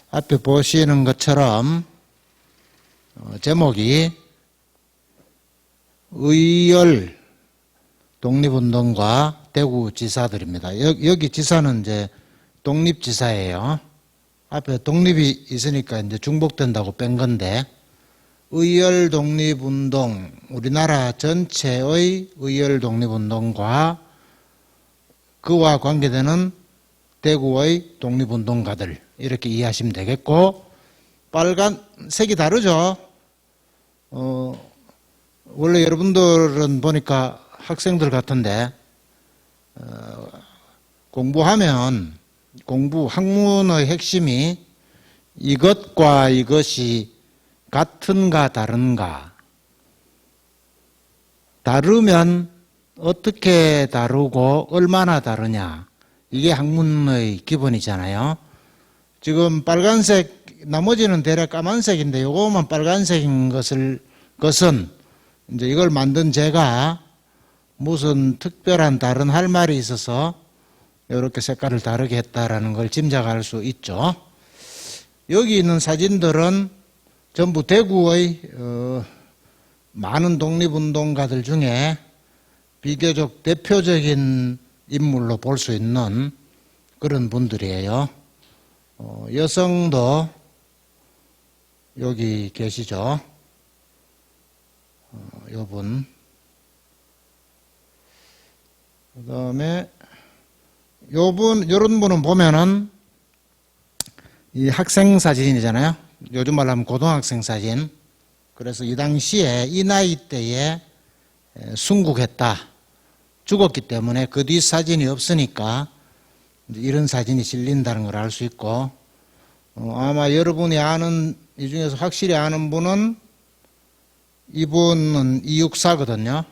앞에 보시는 것처럼 제목이 의열 독립운동과 대구지사들입니다. 여기 지사는 이제 독립지사예요. 앞에 독립이 있으니까 이제 중복된다고 뺀 건데, 의열 독립운동, 우리나라 전체의 의열 독립운동과 그와 관계되는 대구의 독립운동가들, 이렇게 이해하시면 되겠고, 빨간색이 다르죠. 원래 여러분들은 보니까 학생들 같은데, 학문의 핵심이 이것과 이것이 같은가 다른가, 다르면 어떻게 다르고 얼마나 다르냐, 이게 학문의 기본이잖아요. 지금 빨간색, 나머지는 대략 까만색인데 요거만 빨간색인 것은 이제 이걸 만든 제가 무슨 특별한 다른 할 말이 있어서 이렇게 색깔을 다르게 했다라는 걸 짐작할 수 있죠. 여기 있는 사진들은 전부 대구의 많은 독립운동가들 중에 비교적 대표적인 인물로 볼 수 있는 그런 분들이에요. 여성도 여기 계시죠. 요분. 그 다음에 요런 분은 보면은 이 학생 사진이잖아요. 요즘 말로 하면 고등학생 사진. 그래서 이 당시에 이 나이 때에 순국했다. 죽었기 때문에 그 뒤 사진이 없으니까 이런 사진이 실린다는 걸 알 수 있고, 아마 여러분이 아는, 이 중에서 확실히 아는 분은 이분은 이육사거든요.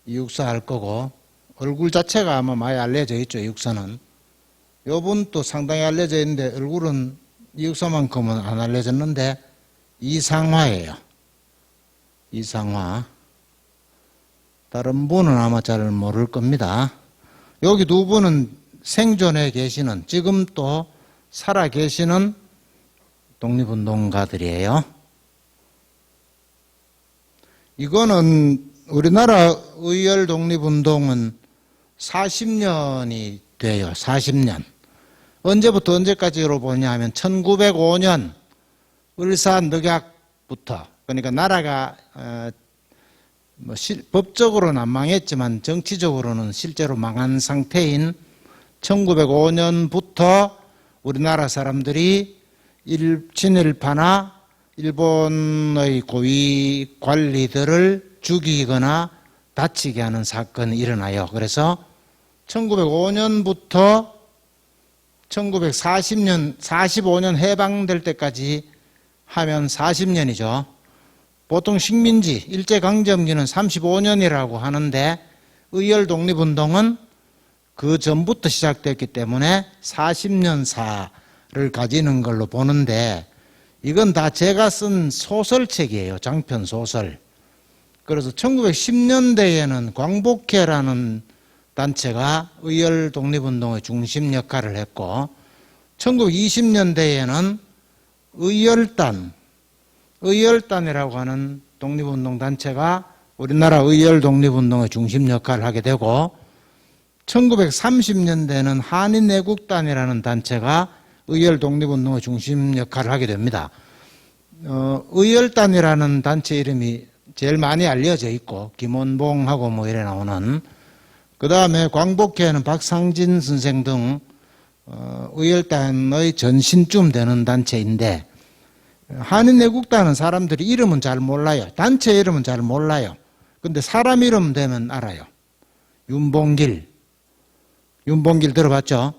이육사 알 거고, 얼굴 자체가 아마 많이 알려져 있죠, 이육사는. 요분 또 상당히 알려져 있는데 얼굴은 이육사만큼은 안 알려졌는데 이상화예요. 이상화. 다른 분은 아마 잘 모를 겁니다. 여기 두 분은 생존해 계시는, 지금 또 살아 계시는 독립운동가들이에요. 이거는 우리나라 의열 독립운동은 40년이 돼요. 40년. 언제부터 언제까지로 보냐 하면 1905년 을사늑약부터, 그러니까 나라가 법적으로는 안 망했지만 정치적으로는 실제로 망한 상태인 1905년부터 우리나라 사람들이 친일파나 일본의 고위 관리들을 죽이거나 다치게 하는 사건이 일어나요. 그래서 1905년부터 1940년, 45년 해방될 때까지 하면 40년이죠. 보통 식민지, 일제강점기는 35년이라고 하는데 의열 독립운동은 그 전부터 시작됐기 때문에 40년사를 가지는 걸로 보는데, 이건 다 제가 쓴 소설책이에요. 장편 소설. 그래서 1910년대에는 광복회라는 단체가 의열 독립운동의 중심 역할을 했고, 1920년대에는 의열단이라고 하는 독립운동 단체가 우리나라 의열 독립운동의 중심 역할을 하게 되고, 1930년대에는 한인애국단이라는 단체가 의열 독립운동의 중심 역할을 하게 됩니다. 의열단이라는 단체 이름이 제일 많이 알려져 있고, 김원봉하고 뭐 이래 나오는, 그 다음에 광복회는 박상진 선생 등 의열단의 전신쯤 되는 단체인데, 한인애국단은 사람들이 이름은 잘 몰라요. 단체 이름은 잘 몰라요. 근데 사람 이름 되면 알아요. 윤봉길 들어봤죠?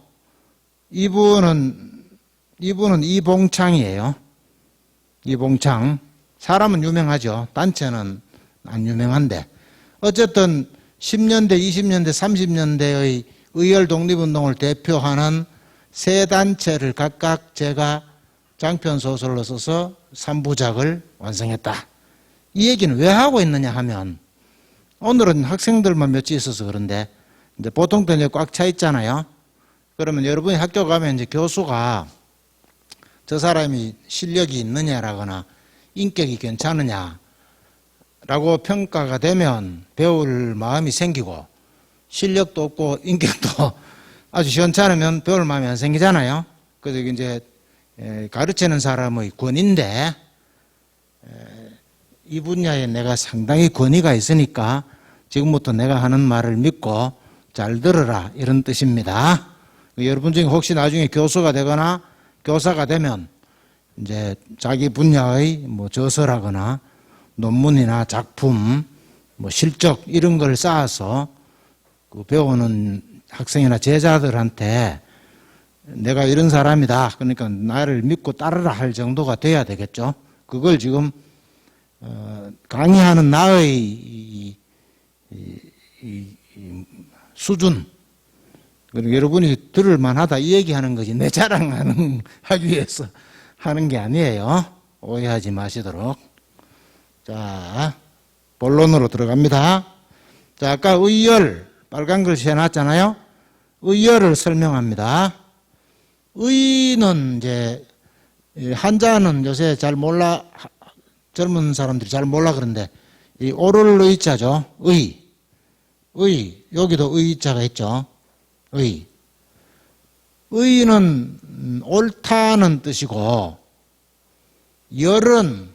이분은 이봉창이에요. 이봉창. 사람은 유명하죠. 단체는 안 유명한데. 어쨌든 10년대, 20년대, 30년대의 의열 독립운동을 대표하는 세 단체를 각각 제가 장편 소설로 써서 3부작을 완성했다. 이 얘기는 왜 하고 있느냐 하면, 오늘은 학생들만 몇지 있어서 그런데, 이제 보통 때 이제 꽉 차 있잖아요. 그러면 여러분이 학교 가면 이제 교수가 저 사람이 실력이 있느냐라거나 인격이 괜찮으냐라고 평가가 되면 배울 마음이 생기고, 실력도 없고 인격도 아주 시원찮으면 배울 마음이 안 생기잖아요. 그래서 이제 가르치는 사람의 권위인데, 이 분야에 내가 상당히 권위가 있으니까 지금부터 내가 하는 말을 믿고 잘 들으라, 이런 뜻입니다. 여러분 중에 혹시 나중에 교수가 되거나 교사가 되면 이제 자기 분야의 뭐 저서라거나 논문이나 작품, 뭐 실적 이런 걸 쌓아서 그 배우는 학생이나 제자들한테 내가 이런 사람이다, 그러니까 나를 믿고 따르라 할 정도가 돼야 되겠죠. 그걸 지금 강의하는 나의 이 수준, 여러분이 들을 만하다 이 얘기하는 거지 내 자랑하기 위해서 하는 게 아니에요. 오해하지 마시도록. 자, 본론으로 들어갑니다. 자, 아까 의열 빨간 글씨 해놨잖아요. 의열을 설명합니다. 의는 이제 한자는 요새 잘 몰라, 젊은 사람들이 잘 몰라 그런데 이 오를 의자죠. 의, 여기도 의자가 있죠. 의는 옳다는 뜻이고, 열은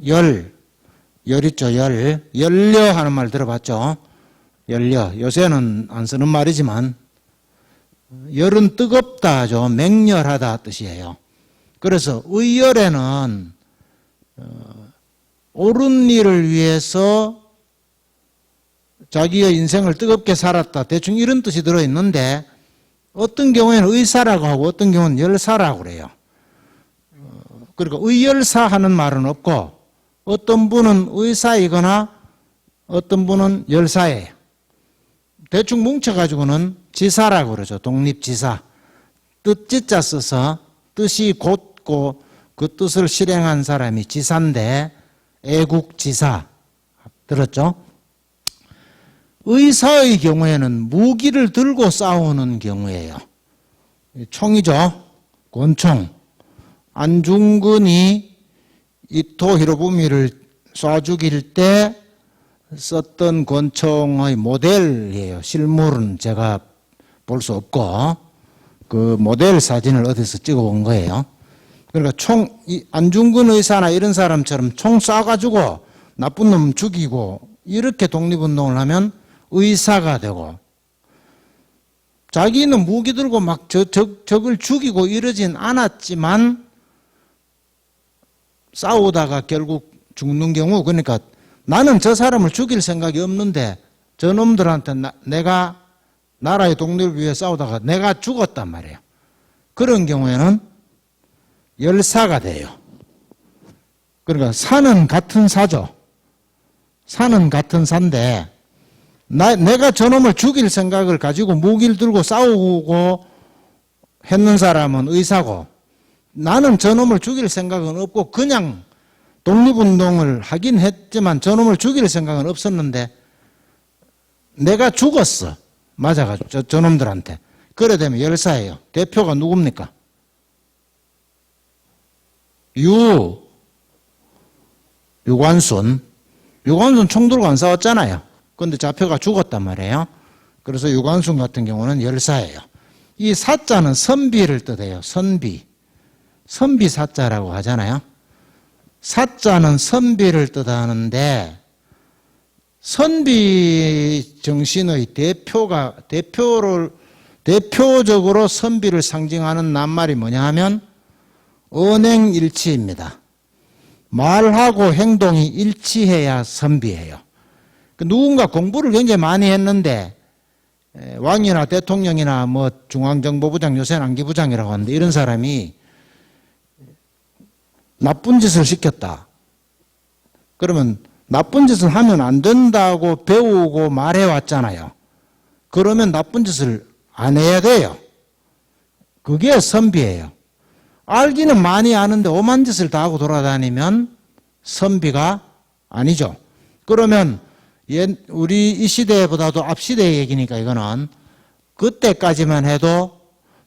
열 있죠. 열려 하는 말 들어봤죠. 열려. 요새는 안 쓰는 말이지만 열은 뜨겁다 하죠. 맹렬하다 뜻이에요. 그래서 의열에는 옳은 일을 위해서 자기의 인생을 뜨겁게 살았다, 대충 이런 뜻이 들어있는데, 어떤 경우에는 의사라고 하고 어떤 경우는 열사라고 그래요. 그러니까 의열사 하는 말은 없고, 어떤 분은 의사이거나 어떤 분은 열사예요. 대충 뭉쳐가지고는 지사라고 그러죠. 독립지사. 뜻지자 써서 뜻이 곧고 그 뜻을 실행한 사람이 지사인데, 애국지사. 들었죠? 의사의 경우에는 무기를 들고 싸우는 경우예요. 총이죠. 권총. 안중근이 이토 히로부미를 쏴 죽일 때 썼던 권총의 모델이에요. 실물은 제가 볼 수 없고 그 모델 사진을 어디서 찍어본 거예요. 그러니까 안중근 의사나 이런 사람처럼 총 쏴가지고 나쁜 놈 죽이고 이렇게 독립운동을 하면 의사가 되고, 자기는 무기 들고 막 적을 죽이고 이러진 않았지만 싸우다가 결국 죽는 경우, 그러니까 나는 저 사람을 죽일 생각이 없는데 저 놈들한테 내가 나라의 독립을 위해 싸우다가 내가 죽었단 말이에요. 그런 경우에는 열사가 돼요. 그러니까 사는 같은 사죠. 사는 같은 사인데 내가 저놈을 죽일 생각을 가지고 무기를 들고 싸우고 했는 사람은 의사고, 나는 저놈을 죽일 생각은 없고 그냥 독립운동을 하긴 했지만 저놈을 죽일 생각은 없었는데 내가 죽었어. 맞아가지고 저놈들한테. 그래 되면 열사예요. 대표가 누굽니까? 유관순 총 들고 안 싸웠잖아요. 그런데 잡혀가 죽었단 말이에요. 그래서 유관순 같은 경우는 열사예요. 이 사자는 선비를 뜻해요. 선비 사자라고 하잖아요. 사자는 선비를 뜻하는데, 선비 정신의 대표적으로 선비를 상징하는 낱말이 뭐냐 하면 언행일치입니다. 말하고 행동이 일치해야 선비예요. 누군가 공부를 굉장히 많이 했는데 왕이나 대통령이나 뭐 중앙정보부장, 요새는 안기부장이라고 하는데, 이런 사람이 나쁜 짓을 시켰다. 그러면 나쁜 짓을 하면 안 된다고 배우고 말해왔잖아요. 그러면 나쁜 짓을 안 해야 돼요. 그게 선비예요. 알기는 많이 아는데 오만 짓을 다 하고 돌아다니면 선비가 아니죠. 그러면 우리 이 시대보다도 앞 시대의 얘기니까 이거는 그때까지만 해도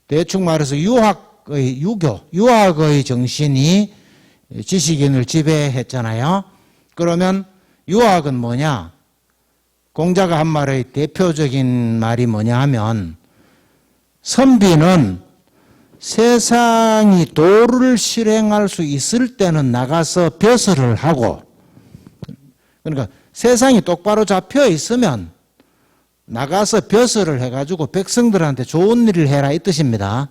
대충 말해서 유학 유학의 정신이 지식인을 지배했잖아요. 그러면 유학은 뭐냐? 공자가 한 말의 대표적인 말이 뭐냐 하면 선비는 세상이 도를 실행할 수 있을 때는 나가서 벼슬을 하고, 그러니까 세상이 똑바로 잡혀 있으면 나가서 벼슬을 해가지고 백성들한테 좋은 일을 해라 이 뜻입니다.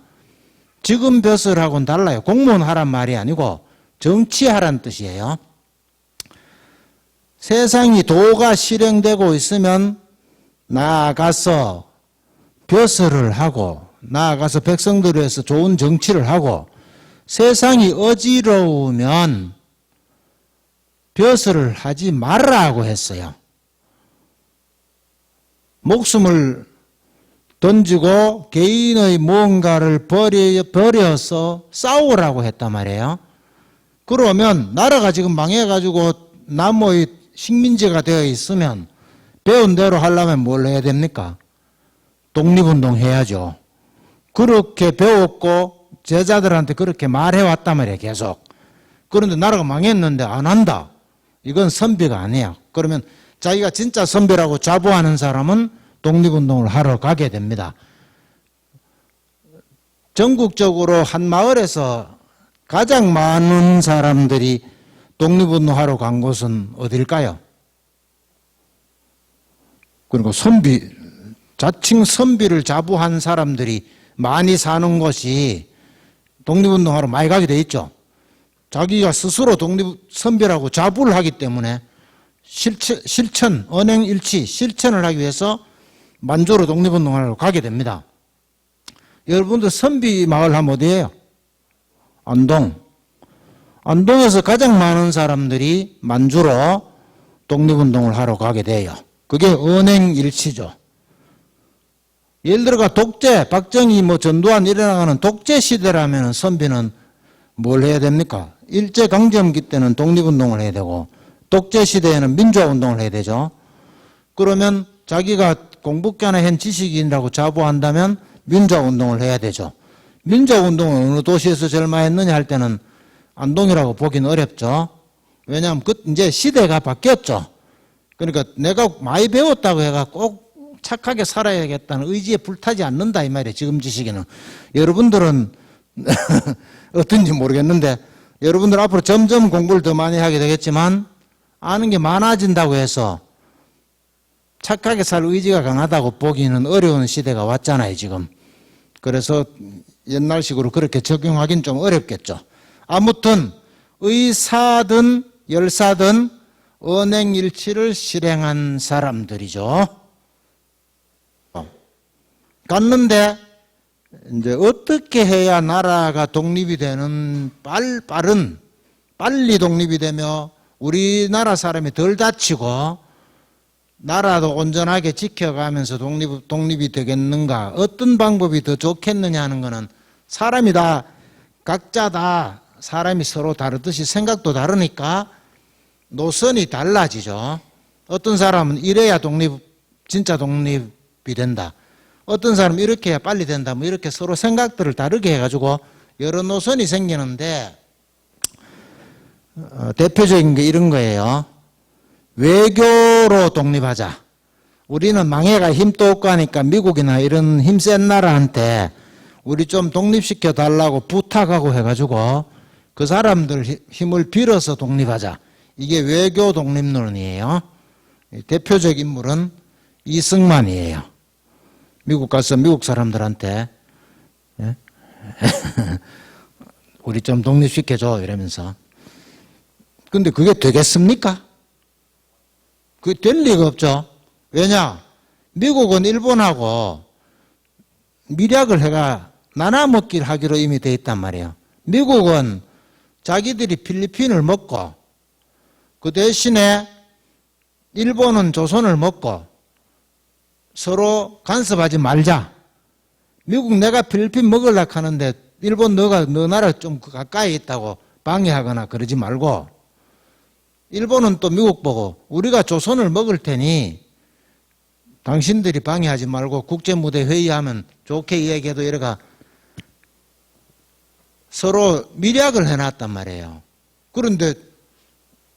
지금 벼슬하고는 달라요. 공무원 하란 말이 아니고 정치하란 뜻이에요. 세상이 도가 실행되고 있으면 나아가서 벼슬을 하고 나아가서 백성들을 위해서 좋은 정치를 하고, 세상이 어지러우면 벼슬을 하지 말라고 했어요. 목숨을 던지고 개인의 무언가를 버려서 싸우라고 했단 말이에요. 그러면 나라가 지금 망해가지고 남의 식민지가 되어 있으면 배운 대로 하려면 뭘 해야 됩니까? 독립운동 해야죠. 그렇게 배웠고 제자들한테 그렇게 말해왔단 말이에요, 계속. 그런데 나라가 망했는데 안 한다. 이건 선비가 아니야. 그러면 자기가 진짜 선비라고 자부하는 사람은 독립운동을 하러 가게 됩니다. 전국적으로 한 마을에서 가장 많은 사람들이 독립운동하러 간 곳은 어딜까요? 그리고 자칭 선비를 자부한 사람들이 많이 사는 곳이 독립운동하러 많이 가게 돼 있죠. 자기가 스스로 선비라고 자부를 하기 때문에 실천, 언행일치, 실천을 하기 위해서 만주로 독립운동하러 가게 됩니다. 여러분들 선비 마을 하면 어디예요? 안동. 안동에서 가장 많은 사람들이 만주로 독립운동을 하러 가게 돼요. 그게 언행일치죠. 예를 들어가 독재, 박정희, 전두환 일어나가는 독재 시대라면 선비는 뭘 해야 됩니까? 일제강점기 때는 독립운동을 해야 되고 독재 시대에는 민주화운동을 해야 되죠. 그러면 자기가 공부교나 한 지식인이라고 자부한다면 민주화운동을 해야 되죠. 민주화운동을 어느 도시에서 제일 많이 했느냐 할 때는 안동이라고 보기는 어렵죠. 왜냐하면 이제 시대가 바뀌었죠. 그러니까 내가 많이 배웠다고 해가 꼭 착하게 살아야겠다는 의지에 불타지 않는다 이 말이에요. 지금 지식에는. 여러분들은 어떤지 모르겠는데 여러분들 앞으로 점점 공부를 더 많이 하게 되겠지만 아는 게 많아진다고 해서 착하게 살 의지가 강하다고 보기는 어려운 시대가 왔잖아요, 지금. 그래서 옛날식으로 그렇게 적용하기는 좀 어렵겠죠. 아무튼 의사든 열사든 언행일치를 실행한 사람들이죠. 갔는데 이제 어떻게 해야 나라가 독립이 되는 빨리 독립이 되며 우리나라 사람이 덜 다치고 나라도 온전하게 지켜가면서 독립이 되겠는가, 어떤 방법이 더 좋겠느냐 하는 거는 사람이 다 각자 다 사람이 서로 다르듯이 생각도 다르니까 노선이 달라지죠. 어떤 사람은 이래야 진짜 독립이 된다. 어떤 사람은 이렇게 해야 빨리 된다. 이렇게 서로 생각들을 다르게 해가지고 여러 노선이 생기는데 대표적인 게 이런 거예요. 외교로 독립하자. 우리는 망해가 힘도 없고 하니까 미국이나 이런 힘센 나라한테 우리 좀 독립시켜 달라고 부탁하고 해가지고 그 사람들 힘을 빌어서 독립하자. 이게 외교 독립론이에요. 대표적 인물은 이승만이에요. 미국 가서 미국 사람들한테 우리 좀 독립시켜줘 이러면서. 근데 그게 되겠습니까? 그게 될 리가 없죠. 왜냐? 미국은 일본하고 밀약을 해가 나눠먹기를 하기로 이미 돼 있단 말이에요. 미국은 자기들이 필리핀을 먹고 그 대신에 일본은 조선을 먹고 서로 간섭하지 말자. 미국 내가 필리핀 먹으려고 하는데 일본 너 나라 좀 가까이 있다고 방해하거나 그러지 말고, 일본은 또 미국 보고 우리가 조선을 먹을 테니 당신들이 방해하지 말고 국제무대 회의하면 좋게 이야기해도 이래가 서로 밀약을 해놨단 말이에요. 그런데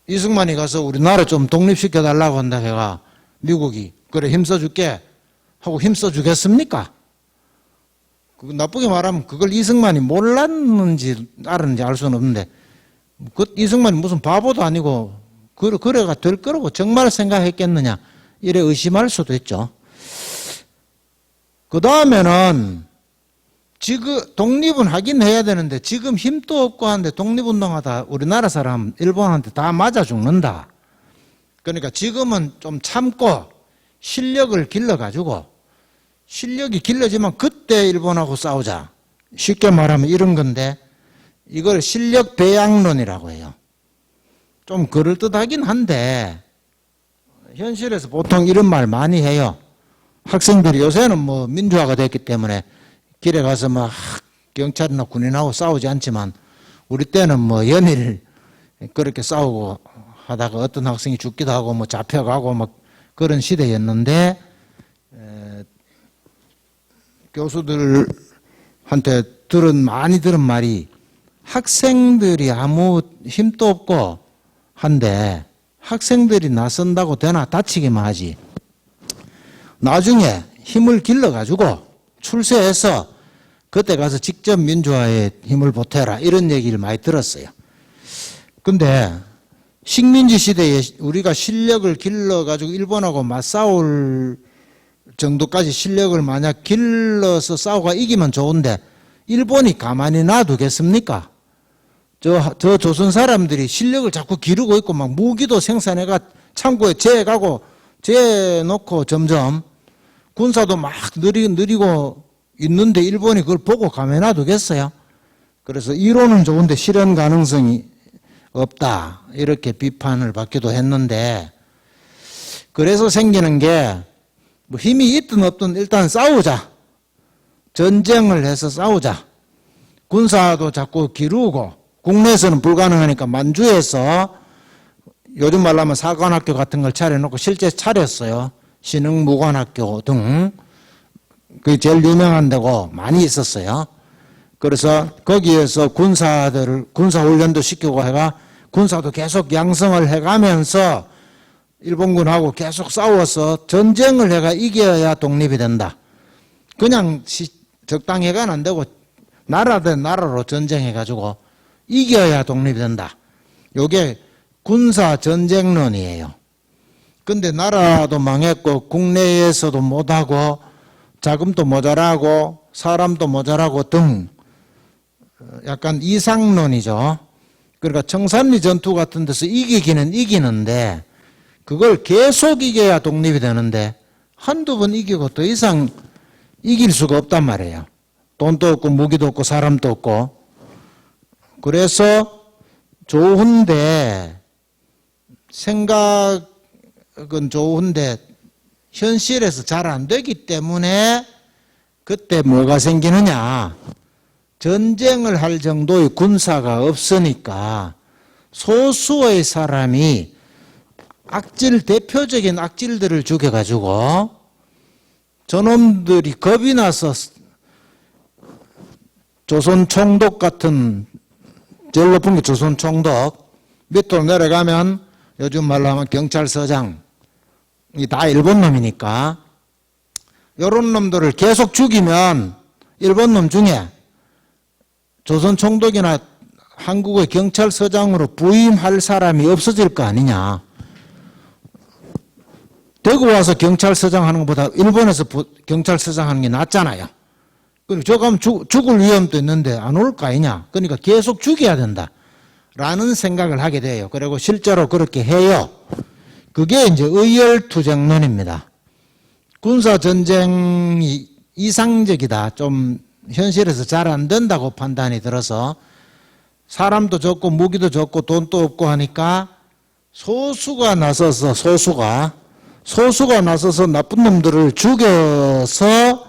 이승만이 가서 우리나라 좀 독립시켜달라고 한다 해가 미국이 그래 힘써줄게 하고 힘써주겠습니까? 나쁘게 말하면 그걸 이승만이 몰랐는지 알았는지 알 수는 없는데 이승만이 무슨 바보도 아니고 그래가 될 거라고 정말 생각했겠느냐 이래 의심할 수도 있죠. 그 다음에는 지금 독립은 하긴 해야 되는데 지금 힘도 없고 하는데 독립운동하다 우리나라 사람 일본한테 다 맞아 죽는다. 그러니까 지금은 좀 참고 실력을 길러가지고 실력이 길러지면 그때 일본하고 싸우자. 쉽게 말하면 이런 건데 이걸 실력 배양론이라고 해요. 좀 그럴듯하긴 한데 현실에서 보통 이런 말 많이 해요. 학생들이 요새는 뭐 민주화가 됐기 때문에 길에 가서 막 경찰이나 군인하고 싸우지 않지만 우리 때는 뭐 연일 그렇게 싸우고 하다가 어떤 학생이 죽기도 하고 뭐 잡혀가고 막 그런 시대였는데 교수들한테 많이 들은 말이 학생들이 아무 힘도 없고 한데 학생들이 나선다고 되나 다치기만 하지. 나중에 힘을 길러가지고 출세해서 그때 가서 직접 민주화에 힘을 보태라 이런 얘기를 많이 들었어요. 근데 식민지 시대에 우리가 실력을 길러가지고 일본하고 맞싸울 정도까지 실력을 만약 길러서 싸우고 이기면 좋은데 일본이 가만히 놔두겠습니까? 저 조선 사람들이 실력을 자꾸 기르고 있고 막 무기도 생산해가 창고에 재가고 재놓고 점점 군사도 막 느리고 있는데 일본이 그걸 보고 가만히 놔두겠어요? 그래서 이론은 좋은데 실현 가능성이 없다 이렇게 비판을 받기도 했는데 그래서 생기는 게 뭐 힘이 있든 없든 일단 싸우자. 전쟁을 해서 싸우자. 군사도 자꾸 기르고 국내에서는 불가능하니까 만주에서 요즘 말로 하면 사관학교 같은 걸 차려놓고 실제 차렸어요. 신흥무관학교 등. 그게 제일 유명한 데고 많이 있었어요. 그래서 거기에서 군사훈련도 시키고 해가 군사도 계속 양성을 해가면서 일본군하고 계속 싸워서 전쟁을 해가 이겨야 독립이 된다. 그냥 적당히 해가는 안 되고 나라 대 나라로 전쟁해가지고 이겨야 독립이 된다. 요게 군사전쟁론이에요. 근데 나라도 망했고 국내에서도 못하고 자금도 모자라고 사람도 모자라고 등 약간 이상론이죠. 그러니까 청산리 전투 같은 데서 이기기는 이기는데 그걸 계속 이겨야 독립이 되는데 한두 번 이기고 더 이상 이길 수가 없단 말이에요. 돈도 없고 무기도 없고 사람도 없고. 그래서 좋은데 생각은 좋은데 현실에서 잘 안 되기 때문에 그때 뭐가 생기느냐. 전쟁을 할 정도의 군사가 없으니까 소수의 사람이 대표적인 악질들을 죽여가지고 저놈들이 겁이 나서 조선 총독 같은 제일 높은 게 조선 총독 밑으로 내려가면 요즘 말로 하면 경찰서장이 다 일본 놈이니까 이런 놈들을 계속 죽이면 일본 놈 중에 조선 총독이나 한국의 경찰서장으로 부임할 사람이 없어질 거 아니냐. 대구 와서 경찰서장 하는 것보다 일본에서 경찰서장 하는 게 낫잖아요. 그리고 저 가면 죽을 위험도 있는데 안 올 거 아니냐. 그러니까 계속 죽여야 된다. 라는 생각을 하게 돼요. 그리고 실제로 그렇게 해요. 그게 이제 의열투쟁론입니다. 군사전쟁이 이상적이다. 좀 현실에서 잘 안 된다고 판단이 들어서 사람도 적고 무기도 적고 돈도 없고 하니까 소수가 나서서 나쁜 놈들을 죽여서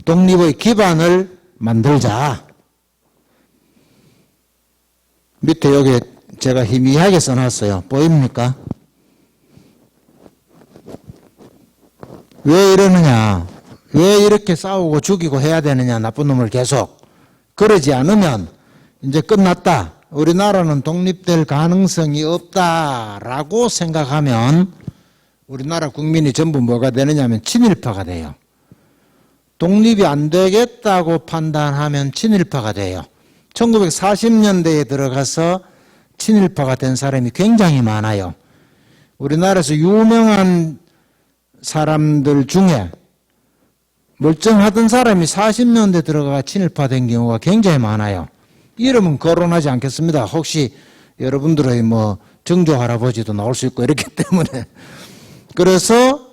독립의 기반을 만들자. 밑에 여기 제가 희미하게 써놨어요. 보입니까? 왜 이러느냐? 왜 이렇게 싸우고 죽이고 해야 되느냐? 나쁜 놈을 계속. 그러지 않으면 이제 끝났다. 우리나라는 독립될 가능성이 없다라고 생각하면 우리나라 국민이 전부 뭐가 되느냐면 친일파가 돼요. 독립이 안 되겠다고 판단하면 친일파가 돼요. 1940년대에 들어가서 친일파가 된 사람이 굉장히 많아요. 우리나라에서 유명한 사람들 중에 멀쩡하던 사람이 40년대 들어가 친일파 된 경우가 굉장히 많아요. 이름은 거론하지 않겠습니다. 혹시 여러분들의 뭐 정조 할아버지도 나올 수 있고 이렇기 때문에. 그래서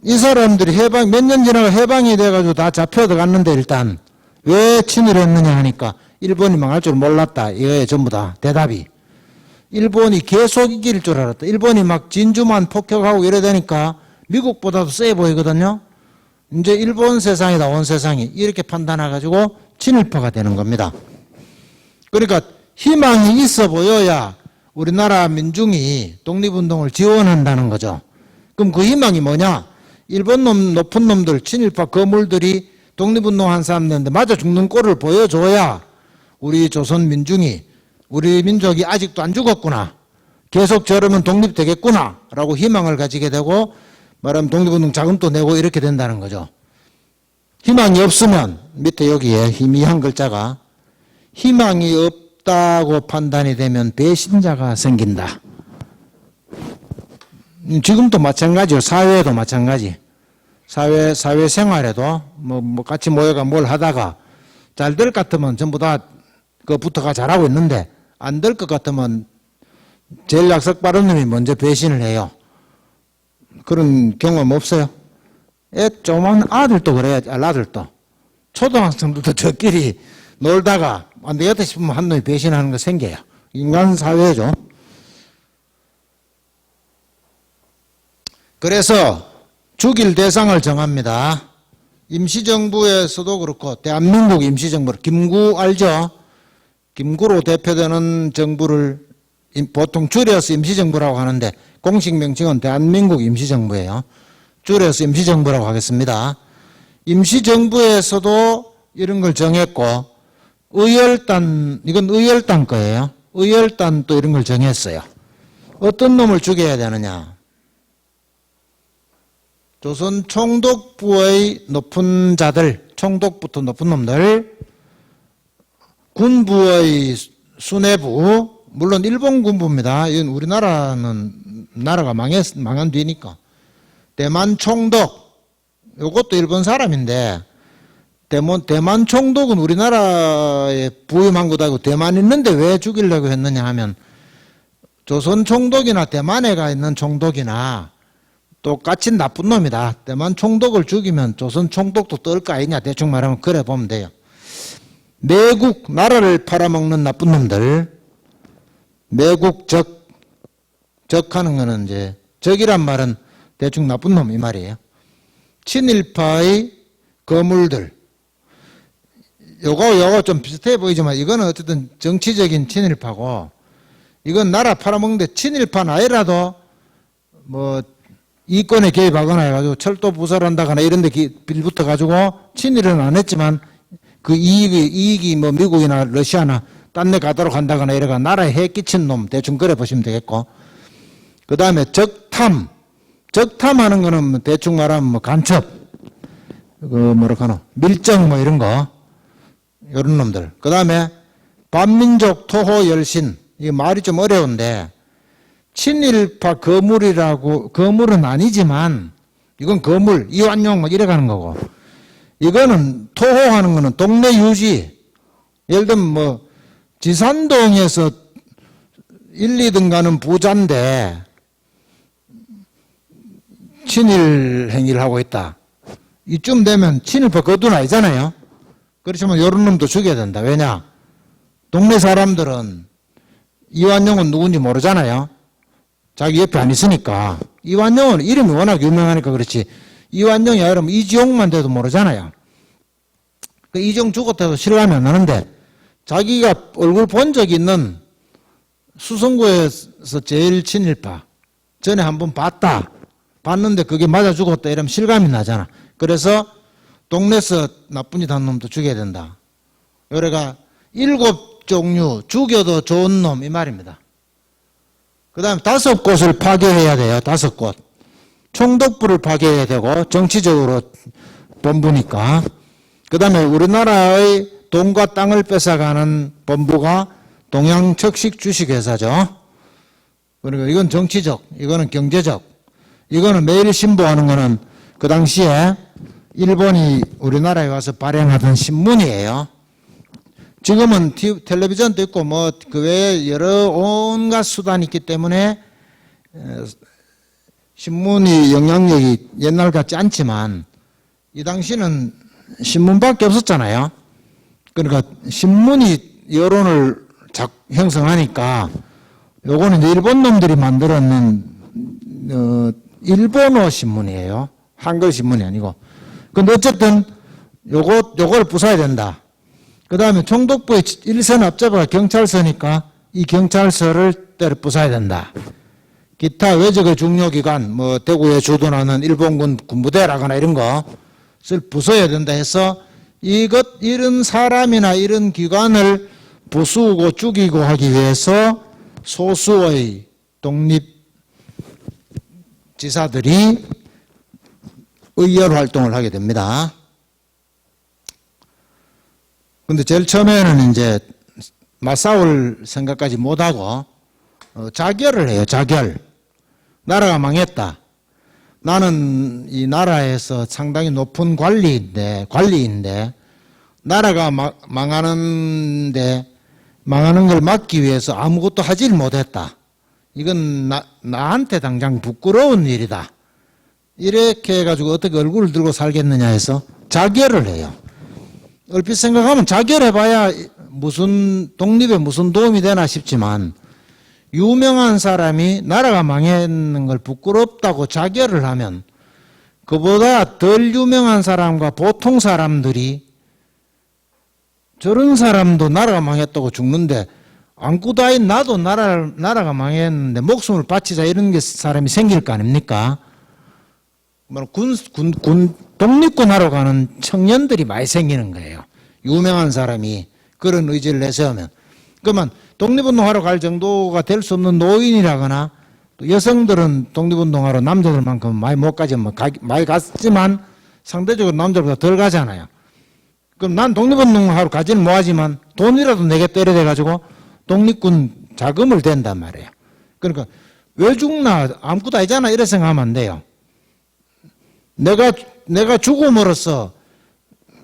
이 사람들이 몇 년 지나가 해방이 돼가지고 다 잡혀 들어갔는데 일단 왜 친일했느냐 하니까 일본이 망할 줄 몰랐다. 이거에 전부 다 대답이. 일본이 계속 이길 줄 알았다. 일본이 막 진주만 폭격하고 이래 되니까 미국보다도 세 보이거든요. 이제 일본 세상이다, 온 세상이. 이렇게 판단해가지고 친일파가 되는 겁니다. 그러니까 희망이 있어 보여야 우리나라 민중이 독립운동을 지원한다는 거죠. 그럼 그 희망이 뭐냐? 일본 높은 놈들, 친일파 거물들이 독립운동한 사람들한테 맞아 죽는 꼴을 보여줘야 우리 조선 민중이 우리 민족이 아직도 안 죽었구나. 계속 저러면 독립되겠구나. 라고 희망을 가지게 되고 말하면 독립운동 자금도 내고 이렇게 된다는 거죠. 희망이 없으면 밑에 여기에 희미한 글자가 희망이 없다고 판단이 되면 배신자가 생긴다. 지금도 마찬가지요. 사회에도 마찬가지. 사회 생활에도 뭐 같이 모여가 뭘 하다가 잘 될 것 같으면 전부 다 그부터가 잘하고 있는데 안 될 것 같으면 제일 약속 빠른 놈이 먼저 배신을 해요. 그런 경험 없어요? 조그만 아들도 그래요. 아들도. 초등학생들도 저끼리 놀다가 안 되겠다 싶으면 한 놈이 배신하는 거 생겨요. 인간 사회죠. 그래서 죽일 대상을 정합니다. 임시정부에서도 그렇고 대한민국 임시정부, 김구 알죠? 김구로 대표되는 정부를 보통 줄여서 임시정부라고 하는데 공식 명칭은 대한민국 임시정부예요. 줄여서 임시정부라고 하겠습니다. 임시정부에서도 이런 걸 정했고 의열단, 이건 의열단 거예요. 의열단도 이런 걸 정했어요. 어떤 놈을 죽여야 되느냐. 조선 총독부의 높은 자들, 총독부터 높은 놈들, 군부의 수뇌부, 물론 일본 군부입니다. 이건 우리나라는 나라가 망한 뒤니까. 대만 총독, 이것도 일본 사람인데 대만 총독은 우리나라에 부임한 거다. 대만 있는데 왜 죽이려고 했느냐 하면 조선 총독이나 대만에 가 있는 총독이나 똑같이 나쁜 놈이다. 대만 총독을 죽이면 조선 총독도 뜰 거 아니냐. 대충 말하면 그래 보면 돼요. 매국, 나라를 팔아먹는 나쁜 놈들, 매국 적하는 거는 이제 적이란 말은 대충 나쁜 놈 이 말이에요. 친일파의 거물들, 요거 좀 비슷해 보이지만 이거는 어쨌든 정치적인 친일파고 이건 나라 팔아먹는데 친일파는 아니라도 뭐 이권에 개입하거나 해가지고 철도 부설한다거나 이런 데 빌붙어 가지고 친일은 안 했지만 그 이익이 뭐 미국이나 러시아나 딴 데 가도록 한다거나 이래가 나라에 해 끼친 놈 대충 그래 보시면 되겠고 그 다음에 적탐하는 거는 뭐 대충 말하면 뭐 간첩 밀정 뭐 이런 거 이런 놈들 그 다음에 반민족 토호 열신 이게 말이 좀 어려운데 친일파 거물은 아니지만 이건 거물 이완용 뭐 이래가는 거고 이거는 토호하는 거는 동네 유지 예를 들면 뭐 지산동에서 1, 2등 가는 부자인데 친일 행위를 하고 있다. 이쯤 되면 친일파 거둔 아니잖아요. 그렇지만 이런 놈도 죽여야 된다. 왜냐? 동네 사람들은 이완용은 누군지 모르잖아요. 자기 옆에 안 있으니까. 이완용은 이름이 워낙 유명하니까 그렇지. 이완용이 아니라 이지용만 돼도 모르잖아요. 그 이지용 죽었다 해도 실감이 안 나는데 자기가 얼굴 본 적 있는 수성구에서 제일 친일파 전에 한번 봤는데 그게 맞아 죽었다 이러면 실감이 나잖아. 그래서 동네에서 나쁜 짓 한 놈도 죽여야 된다. 그래가 7 종류, 죽여도 좋은 놈 이 말입니다. 그 다음에 5곳을 파괴해야 돼요. 5곳. 총독부를 파괴해야 되고 정치적으로 본부니까. 그 다음에 우리나라의 돈과 땅을 뺏어가는 본부가 동양척식주식회사죠. 그러니까 이건 정치적, 이거는 경제적, 이거는 매일 신보하는 거는 그 당시에 일본이 우리나라에 와서 발행하던 신문이에요. 지금은 텔레비전도 있고 뭐 그 외에 여러 온갖 수단이 있기 때문에 신문이 영향력이 옛날 같지 않지만 이 당시는 신문밖에 없었잖아요. 그러니까 신문이 여론을 형성하니까 요거는 일본 놈들이 만들었는 일본어 신문이에요. 한글 신문이 아니고. 근데 어쨌든 요걸 부숴야 된다. 그 다음에 총독부의 일선 앞잡아가 경찰서니까 이 경찰서를 때려 부숴야 된다. 기타 외적의 중요기관, 뭐 대구에 주둔하는 일본군 군부대라거나 이런 것을 부숴야 된다 해서 이런 사람이나 이런 기관을 부수고 죽이고 하기 위해서 소수의 독립지사들이 의열 활동을 하게 됩니다. 근데 제일 처음에는 이제 맞싸울 생각까지 못하고 자결을 해요. 자결. 나라가 망했다. 나는 이 나라에서 상당히 높은 관리인데 나라가 망하는 걸 막기 위해서 아무것도 하질 못했다. 이건 나한테 당장 부끄러운 일이다. 이렇게 해가지고 어떻게 얼굴을 들고 살겠느냐 해서 자결을 해요. 얼핏 생각하면 자결해봐야 독립에 무슨 도움이 되나 싶지만 유명한 사람이 나라가 망했는 걸 부끄럽다고 자결을 하면 그보다 덜 유명한 사람과 보통 사람들이 저런 사람도 나라가 망했다고 죽는데 안구다인 나도 나라가 망했는데 목숨을 바치자 이런 게 사람이 생길 거 아닙니까? 독립군 하러 가는 청년들이 많이 생기는 거예요. 유명한 사람이 그런 의지를 내세우면. 그러면 독립운동하러 갈 정도가 될 수 없는 노인이라거나 또 여성들은 독립운동하러 남자들만큼 많이 못 가지만 많이 갔지만 상대적으로 남자보다 덜 가잖아요. 그럼 난 독립운동하러 가지는 못하지만 돈이라도 내게 때려대가지고 독립군 자금을 댄단 말이에요. 그러니까 왜 죽나 아무것도 아니잖아 이래 생각하면 안 돼요. 내가 죽음으로써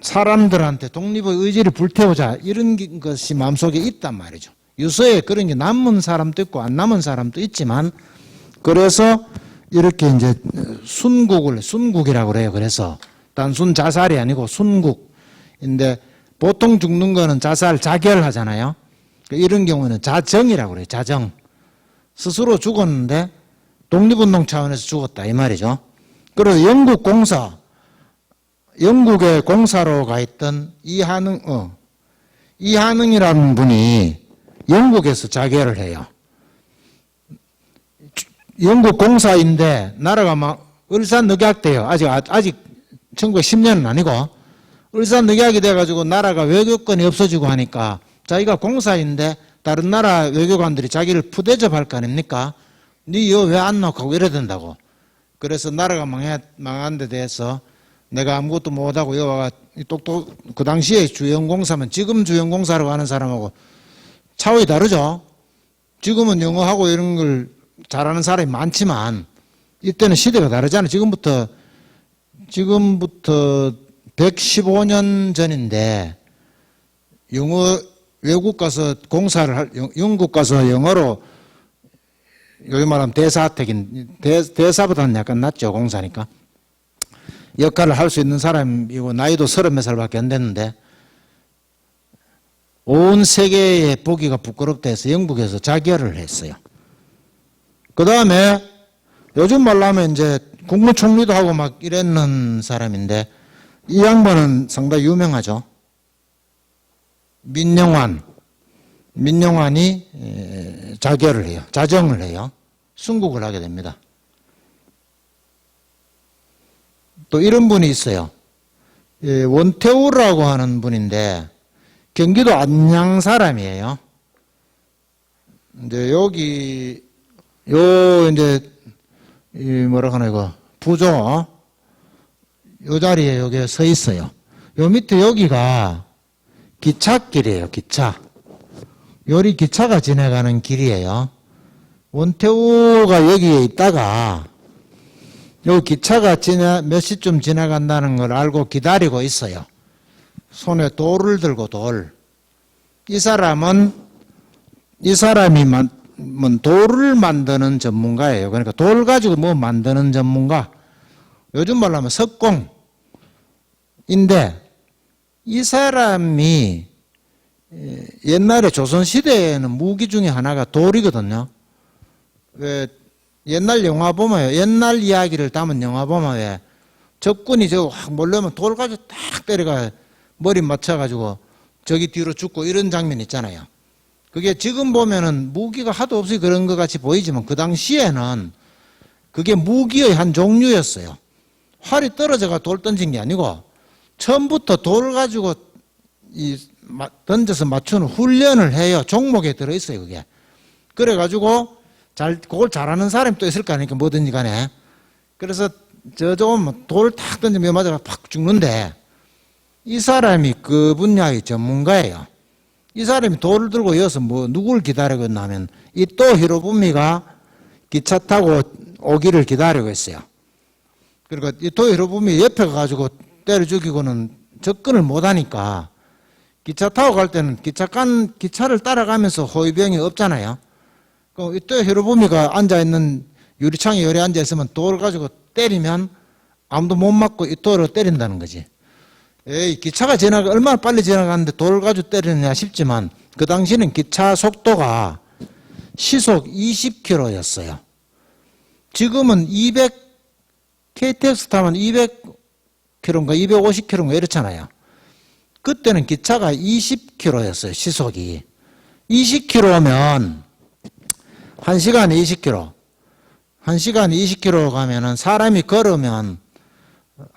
사람들한테 독립의 의지를 불태우자 이런 것이 마음속에 있단 말이죠. 유서에 그런 게 남은 사람도 있고 안 남은 사람도 있지만 그래서 이렇게 이제 순국이라고 그래요. 그래서 단순 자살이 아니고 순국인데 보통 죽는 거는 자결하잖아요. 이런 경우는 자정이라고 그래요. 자정. 스스로 죽었는데 독립운동 차원에서 죽었다 이 말이죠. 그래서 영국에 공사로 가 있던 이한응이라는 분이 영국에서 자결을 해요. 영국 공사인데 나라가 막 을사늑약돼요. 아직 1910년은 아니고 을사늑약이 돼가지고 나라가 외교권이 없어지고 하니까 자기가 공사인데 다른 나라 외교관들이 자기를 푸대접할 거 아닙니까? 니 여 왜 안 나가고 이래야 된다고. 그래서 나라가 망한 데 대해서 내가 아무것도 못하고 여와가 그 당시에 주연공사면 지금 주연공사라고 하는 사람하고 차원이 다르죠. 지금은 영어하고 이런 걸 잘하는 사람이 많지만 이때는 시대가 다르잖아요. 지금부터 115년 전인데 외국 가서 영국 가서 영어로 요즘 말하면 대사보다는 약간 낫죠. 공사니까. 역할을 할 수 있는 사람이고 나이도 30몇 살밖에 안 됐는데 온 세계에 보기가 부끄럽다 해서 영국에서 자결을 했어요. 그 다음에 요즘 말로 하면 이제 국무총리도 하고 막 이랬는 사람인데 이 양반은 상당히 유명하죠. 민영환이 자결을 해요. 자정을 해요. 순국을 하게 됩니다. 또 이런 분이 있어요. 원태우라고 하는 분인데 경기도 안양 사람이에요. 이제 여기 요 이제 이 뭐라 하나 이거 부조 요 자리에 여기 서 있어요. 요 밑에 여기가 기찻길이에요. 기차. 요리 기차가 지나가는 길이에요. 원태우가 여기에 있다가 요 기차가 몇 시쯤 지나간다는 걸 알고 기다리고 있어요. 손에 돌을 들고 돌. 이 사람이 돌을 만드는 전문가예요. 그러니까 돌 가지고 뭐 만드는 전문가. 요즘 말로 하면 석공인데 이 사람이 옛날에 조선시대에는 무기 중에 하나가 돌이거든요. 왜 옛날 영화 보면 옛날 이야기를 담은 영화 보면 왜 적군이 저거 확 몰려오면 돌 가지고 딱 때려가 머리 맞춰가지고 저기 뒤로 죽고 이런 장면 있잖아요. 그게 지금 보면은 무기가 하도 없이 그런 것 같이 보이지만 그 당시에는 그게 무기의 한 종류였어요. 활이 떨어져가 돌 던진 게 아니고 처음부터 돌 가지고 던져서 맞추는 훈련을 해요. 종목에 들어있어요, 그게. 그래가지고 그걸 잘하는 사람이 또 있을 거 아닙니까, 뭐든지 간에. 그래서 저좀 돌 탁 던지면 맞아가 팍 죽는데 이 사람이 그 분야의 전문가예요. 이 사람이 돌을 들고 이어서 누구를 기다리고 있냐면 이토 히로부미가 기차 타고 오기를 기다리고 있어요. 그러니까 이토 히로부미 옆에 가가지고 때려 죽이고는 접근을 못하니까 기차 타고 갈 때는 기차를 따라가면서 호위병이 없잖아요. 그럼 이토 히로부미가 앉아있는 유리창에 열에 앉아있으면 돌을 가지고 때리면 아무도 못 맞고 이토를 때린다는 거지. 에이, 기차가 얼마나 빨리 지나가는데 돌을 가지고 때리느냐 싶지만 그 당시는 기차 속도가 시속 20km였어요. 지금은 KTX 타면 200km인가 250km인가 이렇잖아요. 그때는 기차가 20km였어요. 시속이. 20km면 1시간에 20km. 1시간에 20km 가면은 사람이 걸으면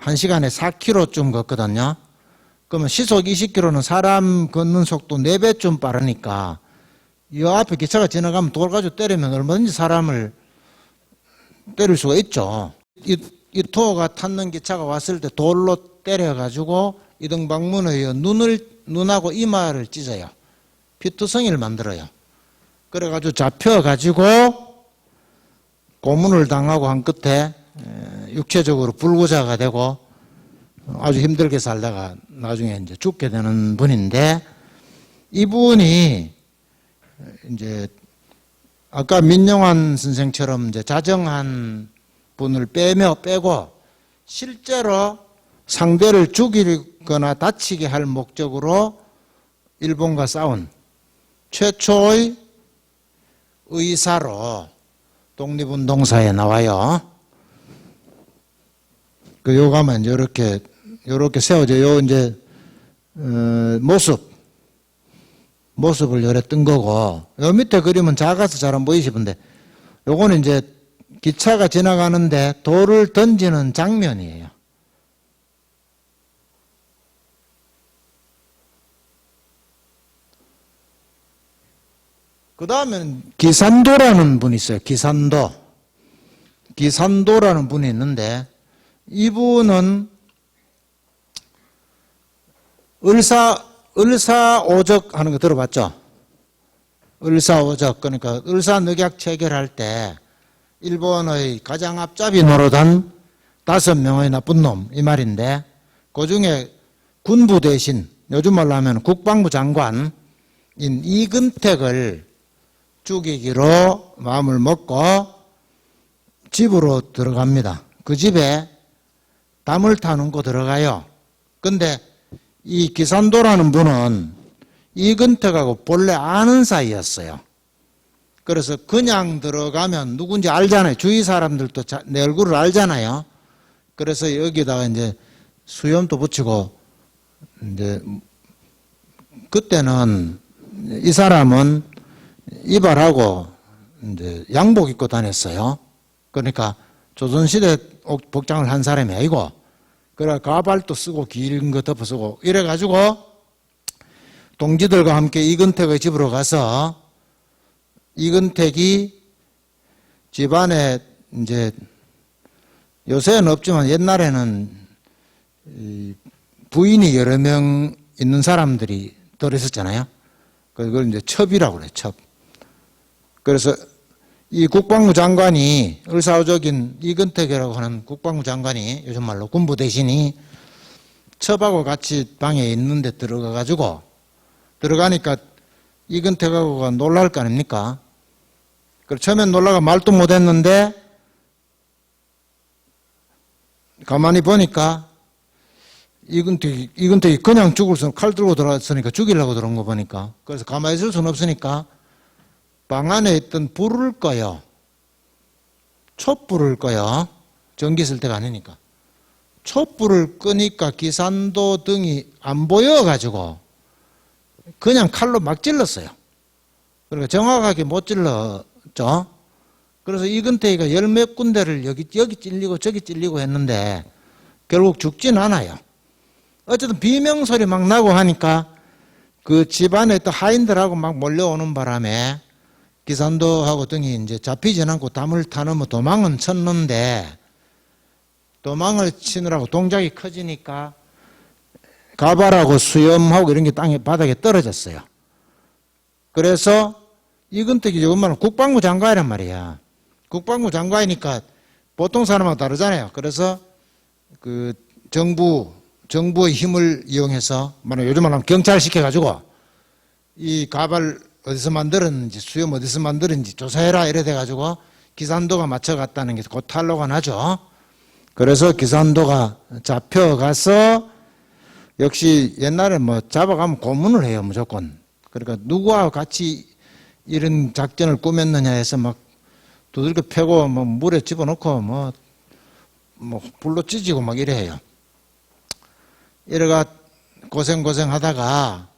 1시간에 4km쯤 걷거든요. 그러면 시속 20km는 사람 걷는 속도 4배쯤 빠르니까 이 앞에 기차가 지나가면 돌 가지고 때리면 얼마든지 사람을 때릴 수가 있죠. 이토가 탔는 기차가 왔을 때 돌로 때려가지고 이등박문의 눈하고 이마를 찢어요. 피투성이를 만들어요. 그래가지고 잡혀가지고 고문을 당하고 한 끝에 육체적으로 불구자가 되고 아주 힘들게 살다가 나중에 이제 죽게 되는 분인데 이분이 이제 아까 민영환 선생처럼 이제 자정한 분을 빼고 실제로 상대를 죽이거나 다치게 할 목적으로 일본과 싸운 최초의 의사로 독립운동사에 나와요. 그 요가만 이렇게 세워져 요 이제 모습을 요래 뜬 거고 요 밑에 그림은 작아서 잘 안 보이시는데 요거는 이제 기차가 지나가는데 돌을 던지는 장면이에요. 그 다음에는 기산도라는 분이 있어요. 기산도라는 분이 있는데 이분은 을사오적 하는 거 들어봤죠? 을사오적, 그러니까 을사늑약 체결할 때 일본의 가장 앞잡이 노릇한 5명의 나쁜 놈, 이 말인데 그 중에 군부 대신 요즘 말로 하면 국방부 장관인 이근택을 죽이기로 마음을 먹고 집으로 들어갑니다. 그 집에 담을 타놓고 들어가요. 근데 이 기산도라는 분은 이근택하고 본래 아는 사이였어요. 그래서 그냥 들어가면 누군지 알잖아요. 주위 사람들도 내 얼굴을 알잖아요. 그래서 여기다가 이제 수염도 붙이고 이제 그때는 이 사람은 이발하고 이제 양복 입고 다녔어요. 그러니까 조선시대 복장을 한 사람이 아니고 그래 가발도 쓰고 긴 거 덮어 쓰고 이래가지고 동지들과 함께 이근택의 집으로 가서 이근택이 집안에 이제 요새는 없지만 옛날에는 부인이 여러 명 있는 사람들이 들어있었잖아요. 그걸 이제 첩이라고 그래요, 첩. 그래서 이 국방부 장관이, 을사오적인 이근택이라고 하는 국방부 장관이, 요즘 말로 군부 대신이 첩하고 같이 방에 있는데 들어가가지고, 들어가니까 이근택하고가 놀랄 거 아닙니까? 그래서 처음엔 놀라가 말도 못했는데, 가만히 보니까 이근택이 그냥 죽을 수는, 칼 들고 들어왔으니까 죽이려고 들어온 거 보니까. 그래서 가만히 있을 수는 없으니까 방 안에 있던 불을 꺼요. 촛불을 꺼요. 전기 쓸 때가 아니니까. 촛불을 끄니까 기산도 등이 안 보여가지고 그냥 칼로 막 찔렀어요. 그러니까 정확하게 못 찔렀죠. 그래서 이근택이가 열 몇 군데를 여기 찔리고 저기 찔리고 했는데 결국 죽진 않아요. 어쨌든 비명소리 막 나고 하니까 그 집안에 있던 하인들하고 막 몰려오는 바람에 기산도하고 등이 이제 잡히진 않고 담을 타놓으면 도망은 쳤는데, 도망을 치느라고 동작이 커지니까 가발하고 수염하고 이런 게 땅에 바닥에 떨어졌어요. 그래서 이근택이 조금 말하면 국방부 장관이란 말이야. 국방부 장관이니까 보통 사람하고 다르잖아요. 그래서 그 정부의 힘을 이용해서, 요즘 말하면 경찰 시켜가지고 이 가발 어디서 만들었는지, 수염 어디서 만들었는지 조사해라 이래 돼가지고 기산도가 맞춰갔다는 게 곧 탄로가 나죠. 그래서 기산도가 잡혀가서, 역시 옛날에 뭐 잡아가면 고문을 해요, 무조건. 그러니까 누구와 같이 이런 작전을 꾸몄느냐 해서 막 두들겨 패고 뭐 물에 집어넣고 뭐 불로 찢이고 막 이래 해요. 이래가 고생 하다가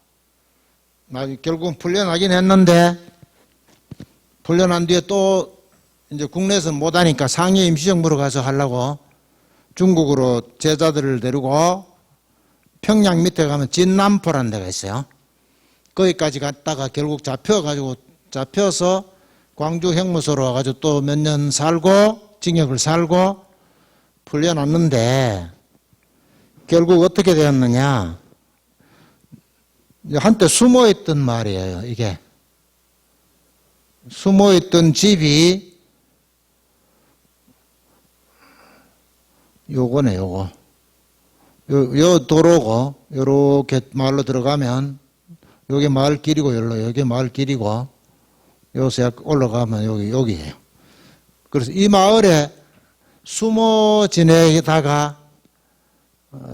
결국은 풀려나긴 했는데, 풀려난 뒤에 또 이제 국내에서 못하니까 상해 임시정부로 가서 하려고 중국으로 제자들을 데리고 평양 밑에 가면 진남포라는 데가 있어요. 거기까지 갔다가 결국 잡혀서 광주 형무소로 와가지고 또 몇 년 살고 징역을 살고 풀려났는데, 결국 어떻게 되었느냐. 한때 숨어있던 말이에요, 이게. 숨어있던 집이 요거네, 요거. 요 도로고, 요렇게 마을로 들어가면, 요게 마을 길이고, 여기 마을 길이고, 요새 올라가면 여기에요. 그래서 이 마을에 숨어 지내다가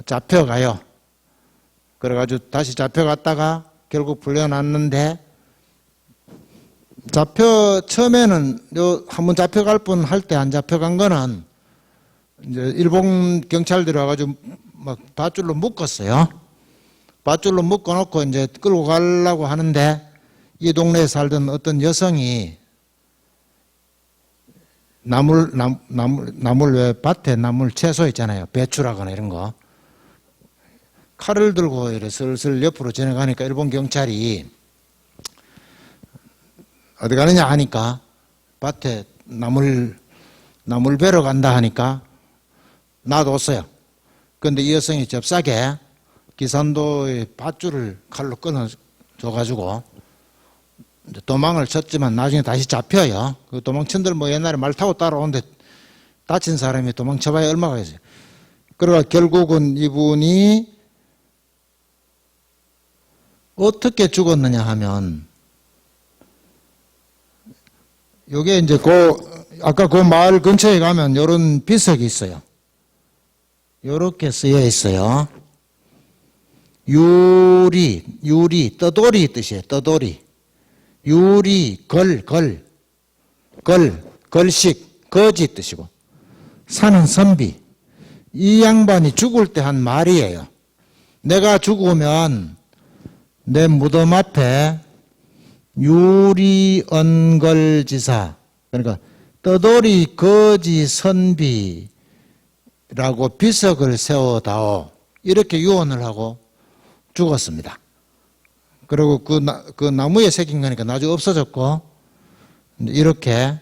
잡혀가요. 그래가지고 다시 잡혀갔다가 결국 풀려났는데, 처음에는 한번 잡혀갈 뻔 할 때 안 잡혀간 거는 이제 일본 경찰들이 와가지고 막 밧줄로 묶었어요. 밧줄로 묶어놓고 이제 끌고 가려고 하는데, 이 동네에 살던 어떤 여성이 나물 왜 밭에 나물 채소 있잖아요. 배추라거나 이런 거. 칼을 들고 이렇게 슬슬 옆으로 지나가니까 일본 경찰이 어디 가느냐 하니까 밭에 나물 베러 간다 하니까 놔뒀어요. 그런데 이 여성이 잽싸게 기산도의 밧줄을 칼로 끊어줘가지고 도망을 쳤지만 나중에 다시 잡혀요. 그 도망친들 뭐 옛날에 말 타고 따라오는데 다친 사람이 도망쳐봐야 얼마가 있어요. 그러니까 결국은 이분이 어떻게 죽었느냐 하면, 요게 이제 아까 그 마을 근처에 가면 요런 비석이 있어요. 요렇게 쓰여 있어요. 유리, 떠돌이 뜻이에요, 떠돌이. 유리, 걸식, 거지 뜻이고, 사는 선비. 이 양반이 죽을 때 한 말이에요. 내가 죽으면 내 무덤 앞에 유리언걸지사, 그러니까 떠돌이 거지 선비라고 비석을 세워다오, 이렇게 유언을 하고 죽었습니다. 그리고 그 나무에 새긴 거니까 나중에 없어졌고, 이렇게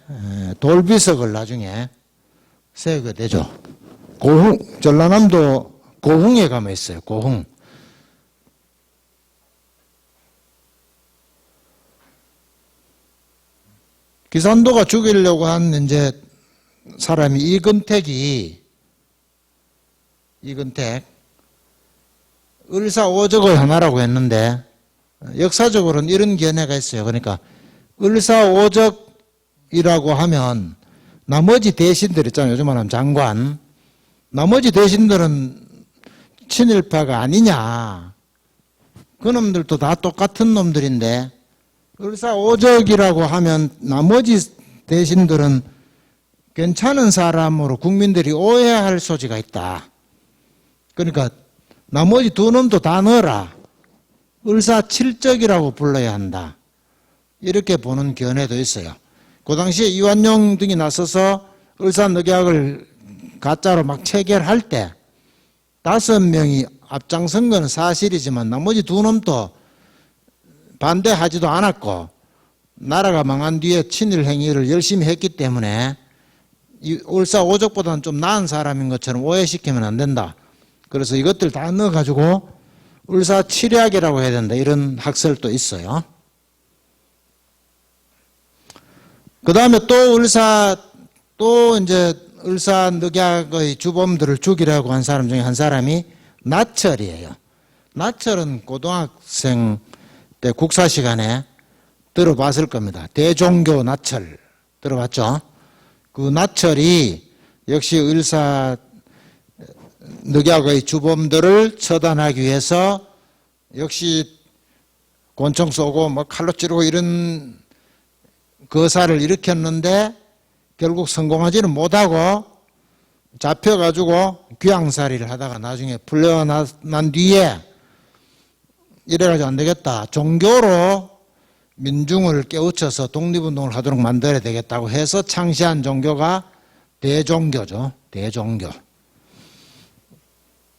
돌비석을 나중에 세우게 되죠. 전라남도 고흥에 가면 있어요. 고흥. 기산도가 죽이려고 한 이제 사람이 이근택 을사오적의 하나라고 했는데, 역사적으로는 이런 견해가 있어요. 그러니까 을사오적이라고 하면 나머지 대신들 있잖아요. 요즘 말하면 장관. 나머지 대신들은 친일파가 아니냐. 그 놈들도 다 똑같은 놈들인데, 을사오적이라고 하면 나머지 대신들은 괜찮은 사람으로 국민들이 오해할 소지가 있다. 그러니까 나머지 두 놈도 다 넣어라. 을사칠적이라고 불러야 한다. 이렇게 보는 견해도 있어요. 그 당시에 이완용 등이 나서서 을사늑약을 가짜로 막 체결할 때 5명이 앞장선 건 사실이지만 나머지 두 놈도 반대하지도 않았고, 나라가 망한 뒤에 친일 행위를 열심히 했기 때문에 이 을사오적보다는 좀 나은 사람인 것처럼 오해시키면 안 된다. 그래서 이것들 다 넣어가지고 을사칠약이라고 해야 된다. 이런 학설도 있어요. 그 다음에 또 이제 을사늑약의 주범들을 죽이려고 한 사람 중에 한 사람이 나철이에요. 나철은 고등학생 때 국사 시간에 들어봤을 겁니다. 대종교 나철 들어봤죠? 그 나철이 역시 을사늑약의 주범들을 처단하기 위해서 역시 권총 쏘고 뭐 칼로 찌르고 이런 거사를 일으켰는데 결국 성공하지는 못하고 잡혀가지고 귀양살이를 하다가 나중에 풀려난 뒤에 이래가지고 안 되겠다. 종교로 민중을 깨우쳐서 독립운동을 하도록 만들어야 되겠다고 해서 창시한 종교가 대종교죠. 대종교.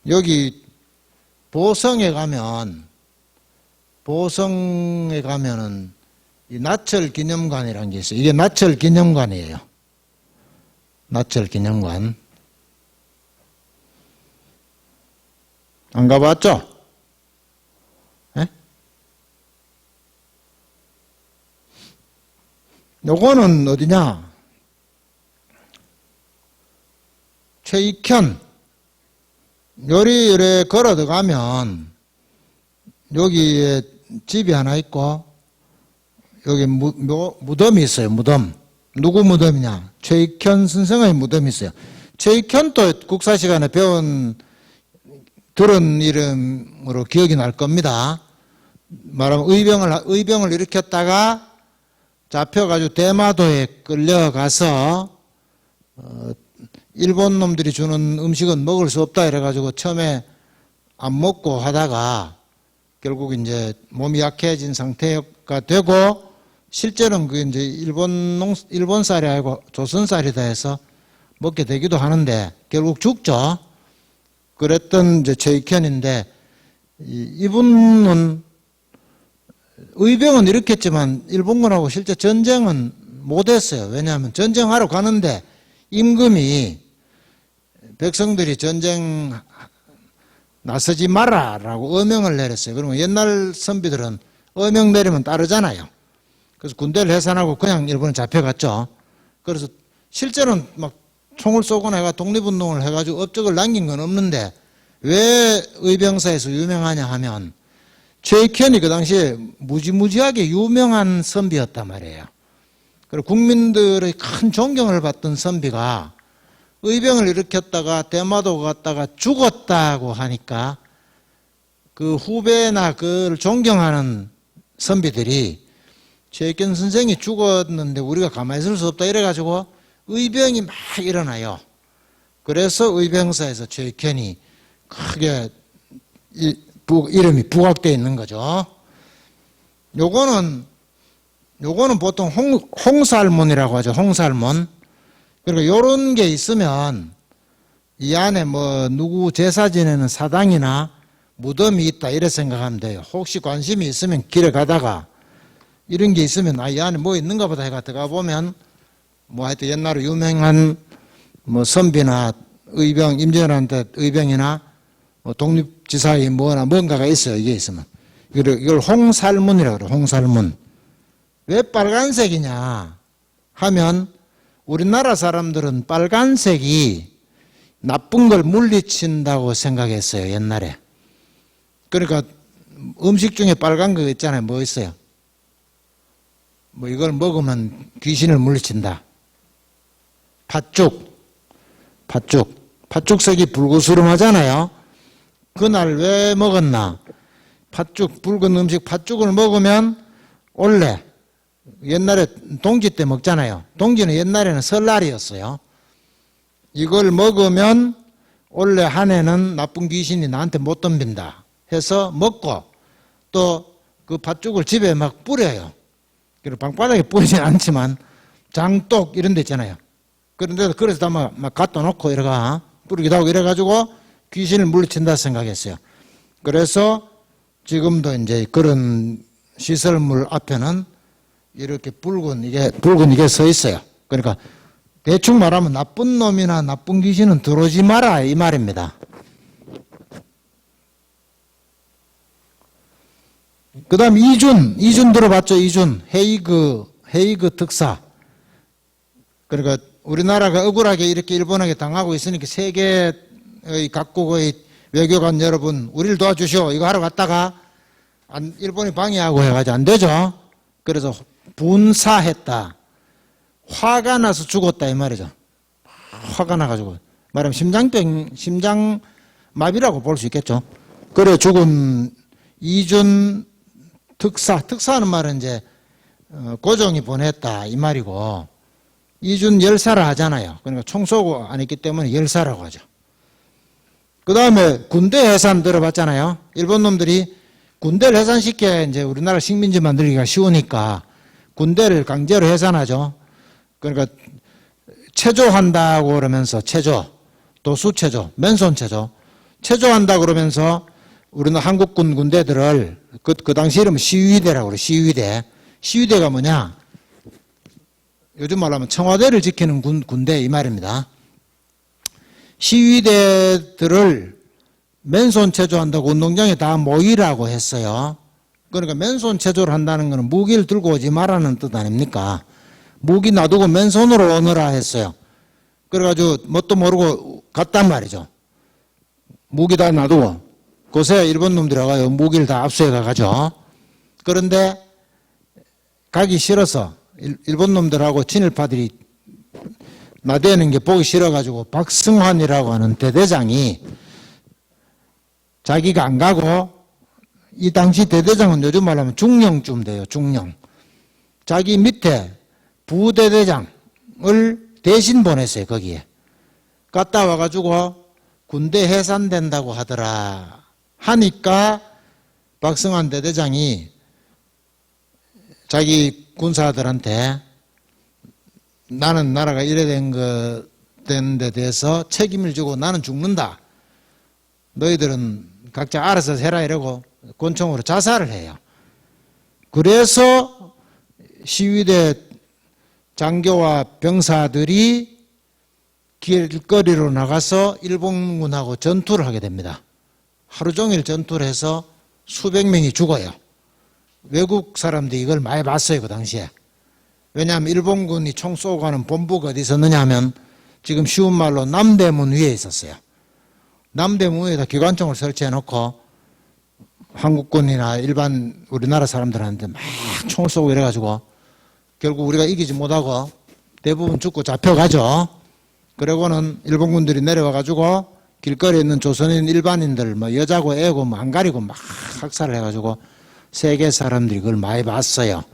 여기 보성에 가면은 이 나철 기념관이라는 게 있어요. 이게 나철 기념관이에요. 나철 기념관. 안 가봤죠? 예? 요거는 어디냐? 최익현. 요리에 걸어 들어가면 여기에 집이 하나 있고 여기 무덤이 있어요. 무덤. 누구 무덤이냐? 최익현 선생의 무덤이 있어요. 최익현도 국사 시간에 들은 이름으로 기억이 날 겁니다. 말하면 의병을 일으켰다가 잡혀가지고 대마도에 끌려가서 일본 놈들이 주는 음식은 먹을 수 없다 이래가지고 처음에 안 먹고 하다가 결국 이제 몸이 약해진 상태가 되고 실제로는 그 이제 일본 쌀이 아니고 조선 쌀이다 해서 먹게 되기도 하는데 결국 죽죠. 그랬던 이제 최익현인데 이분은 의병은 일으켰지만 일본군하고 실제 전쟁은 못했어요. 왜냐하면 전쟁하러 가는데 임금이 백성들이 전쟁 나서지 마라라고 어명을 내렸어요. 그러면 옛날 선비들은 어명 내리면 따르잖아요. 그래서 군대를 해산하고 그냥 일본에 잡혀갔죠. 그래서 실제로는 막 총을 쏘거나 해가 독립운동을 해가지고 업적을 남긴 건 없는데 왜 의병사에서 유명하냐 하면 최익현이 그 당시에 무지무지하게 유명한 선비였단 말이에요. 그리고 국민들의 큰 존경을 받던 선비가 의병을 일으켰다가 대마도 갔다가 죽었다고 하니까 그 후배나 그를 존경하는 선비들이 최익현 선생이 죽었는데 우리가 가만히 있을 수 없다 이래가지고 의병이 막 일어나요. 그래서 의병사에서 최익현이 크게 이름이 부각되어 있는 거죠. 요거는 보통 홍살문이라고 하죠. 홍살문. 그러니까 요런 게 있으면 이 안에 뭐 누구 제사 지내는 사당이나 무덤이 있다 이래 생각하면 돼요. 혹시 관심이 있으면 길에 가다가 이런 게 있으면 이 안에 뭐 있는가 보다 해가 들어가 보면 뭐 하여튼 옛날에 유명한 뭐 선비나 의병, 임진왜란때 의병이나 뭐 독립지사의 뭔가가 있어요. 이게 있으면. 이걸 홍살문이라고 그래요. 홍살문. 왜 빨간색이냐 하면 우리나라 사람들은 빨간색이 나쁜 걸 물리친다고 생각했어요. 옛날에. 그러니까 음식 중에 빨간 거 있잖아요. 뭐 있어요? 뭐 이걸 먹으면 귀신을 물리친다. 팥죽. 팥죽색이 붉으스름하잖아요. 그날 왜 먹었나? 붉은 음식 팥죽을 먹으면 원래 옛날에 동지 때 먹잖아요. 동지는 옛날에는 설날이었어요. 이걸 먹으면 원래 한 해는 나쁜 귀신이 나한테 못 덤빈다 해서 먹고 또 그 팥죽을 집에 막 뿌려요. 그리고 방바닥에 뿌리진 않지만 장독 이런 데 있잖아요. 그런데 그래서 다 막 갖다 놓고 이래가 뿌리기도 하고 이래가지고 귀신을 물리친다 생각했어요. 그래서 지금도 이제 그런 시설물 앞에는 이렇게 붉은 이게 서 있어요. 그러니까 대충 말하면 나쁜 놈이나 나쁜 귀신은 들어오지 마라 이 말입니다. 그 다음 이준 들어봤죠? 이준 헤이그 특사. 그러니까 우리나라가 억울하게 이렇게 일본에게 당하고 있으니까 세계의 각국의 외교관 여러분 우리를 도와주시오 이거 하러 갔다가 일본이 방해하고 해가지고 안 되죠. 그래서 분사했다. 화가 나서 죽었다 이 말이죠. 화가 나가지고 말하면 심장마비라고 볼 수 있겠죠. 그래 죽은 이준 특사하는 말은 이제 고종이 보냈다 이 말이고 이준 열사라 하잖아요. 그러니까 총 쏘고 안 했기 때문에 열사라고 하죠. 그 다음에 군대 해산 들어봤잖아요. 일본 놈들이 군대를 해산시켜야 이제 우리나라 식민지 만들기가 쉬우니까 군대를 강제로 해산하죠. 그러니까 체조한다고 그러면서 도수체조, 맨손체조, 체조한다 그러면서 우리는 한국군 군대들을 그 당시 이름은 시위대라고 그래요. 시위대가 뭐냐? 요즘 말로 하면 청와대를 지키는 군대 이 말입니다. 시위대들을 맨손 체조한다고 운동장에 다 모이라고 했어요. 그러니까 맨손 체조를 한다는 것은 무기를 들고 오지 말라는 뜻 아닙니까? 무기 놔두고 맨손으로 오너라 했어요. 그래가지고 뭣도 모르고 갔단 말이죠. 무기 다 놔두고. 그새 일본 놈들이 와가지고 무기를 다 압수해 가가죠. 그런데 가기 싫어서 일본 놈들하고 친일파들이 나대는 게 보기 싫어가지고 박승환이라고 하는 대대장이 자기가 안 가고 이 당시 대대장은 요즘 말하면 중령쯤 돼요. 중령. 자기 밑에 부대대장을 대신 보냈어요. 거기에. 갔다 와가지고 군대 해산된다고 하더라. 하니까 박승환 대대장이 자기 군사들한테 나는 나라가 이래 된 데 대해서 책임을 지고 나는 죽는다. 너희들은 각자 알아서 해라 이러고 권총으로 자살을 해요. 그래서 시위대 장교와 병사들이 길거리로 나가서 일본군하고 전투를 하게 됩니다. 하루 종일 전투를 해서 수백 명이 죽어요. 외국 사람들이 이걸 많이 봤어요. 그 당시에. 왜냐하면 일본군이 총 쏘고 가는 본부가 어디 있었느냐 하면 지금 쉬운 말로 남대문 위에 있었어요. 남대문 위에다 기관총을 설치해 놓고 한국군이나 일반 우리나라 사람들한테 막 총을 쏘고 이래가지고 결국 우리가 이기지 못하고 대부분 죽고 잡혀가죠. 그러고는 일본군들이 내려와가지고 길거리에 있는 조선인 일반인들 뭐 여자고 애고 뭐 안 가리고 막 학살을 해가지고 세계 사람들이 그걸 많이 봤어요.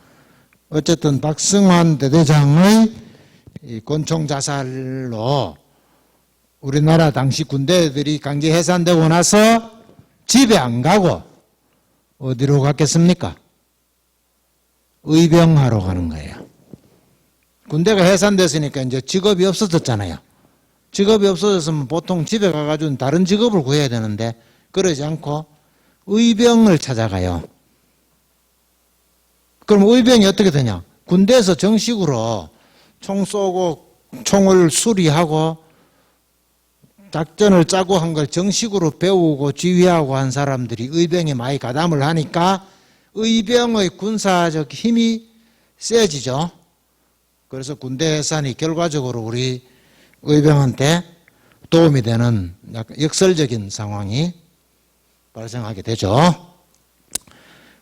어쨌든 박승환 대대장의 권총 자살로 우리나라 당시 군대들이 강제 해산되고 나서 집에 안 가고 어디로 갔겠습니까? 의병하러 가는 거예요. 군대가 해산됐으니까 이제 직업이 없어졌잖아요. 직업이 없어졌으면 보통 집에 가가지고 다른 직업을 구해야 되는데 그러지 않고 의병을 찾아가요. 그럼 의병이 어떻게 되냐? 군대에서 정식으로 총 쏘고 총을 수리하고 작전을 짜고 한 걸 정식으로 배우고 지휘하고 한 사람들이 의병에 많이 가담을 하니까 의병의 군사적 힘이 세지죠. 그래서 군대 예산이 결과적으로 우리 의병한테 도움이 되는 약간 역설적인 상황이 발생하게 되죠.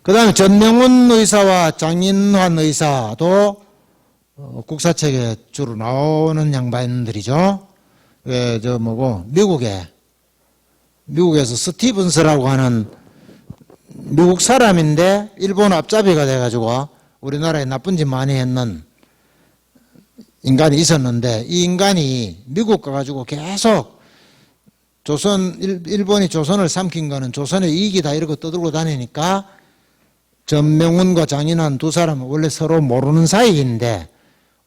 그 다음에 전명훈 의사와 장인환 의사도 국사책에 주로 나오는 양반들이죠. 미국에서 스티븐스라고 하는 미국 사람인데 일본 앞잡이가 돼가지고 우리나라에 나쁜 짓 많이 했는 인간이 있었는데 이 인간이 미국 가가지고 계속 일본이 조선을 삼킨 거는 조선의 이익이다 이러고 떠들고 다니니까 전명훈과 장인환 두 사람은 원래 서로 모르는 사이인데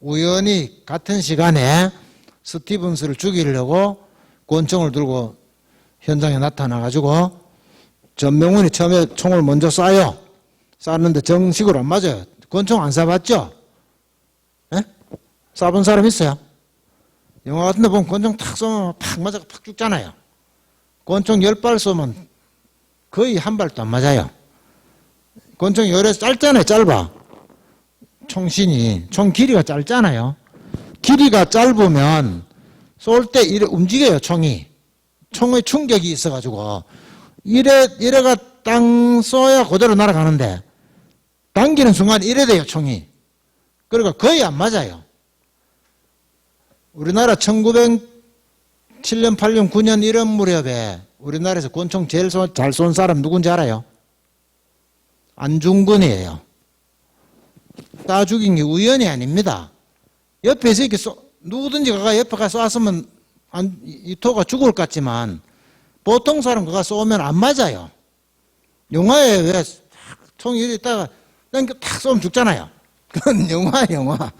우연히 같은 시간에 스티븐스를 죽이려고 권총을 들고 현장에 나타나가지고 전명훈이 처음에 총을 먼저 쏴요. 쐈는데 정식으로 안 맞아요. 권총 안 쏴봤죠? 예? 쏴본 사람 있어요? 영화 같은 데 보면 권총 탁 쏘면 팍 맞아서 팍 죽잖아요. 권총 10발 쏘면 거의 한 발도 안 맞아요. 권총이 열에 짧잖아요. 짧아. 총신이. 총 길이가 짧잖아요. 길이가 짧으면 쏠 때 이래 움직여요. 총이. 총의 충격이 있어가지고 이래가 땅 쏘야 그대로 날아가는데 당기는 순간 이래 돼요. 총이. 그러니까 거의 안 맞아요. 우리나라 1907년, 8년, 9년 이런 무렵에 우리나라에서 권총 제일 잘 쏜 사람 누군지 알아요? 안중근이에요. 따 죽인 게 우연이 아닙니다. 옆에서 이렇게 누구든지 가가 옆에 가서 쐈으면 이토가 죽을 것 같지만 보통 사람 가가 쏘면 안 맞아요. 영화에 왜 총이 이리 있다가 탁 쏘면 죽잖아요. 그건 영화.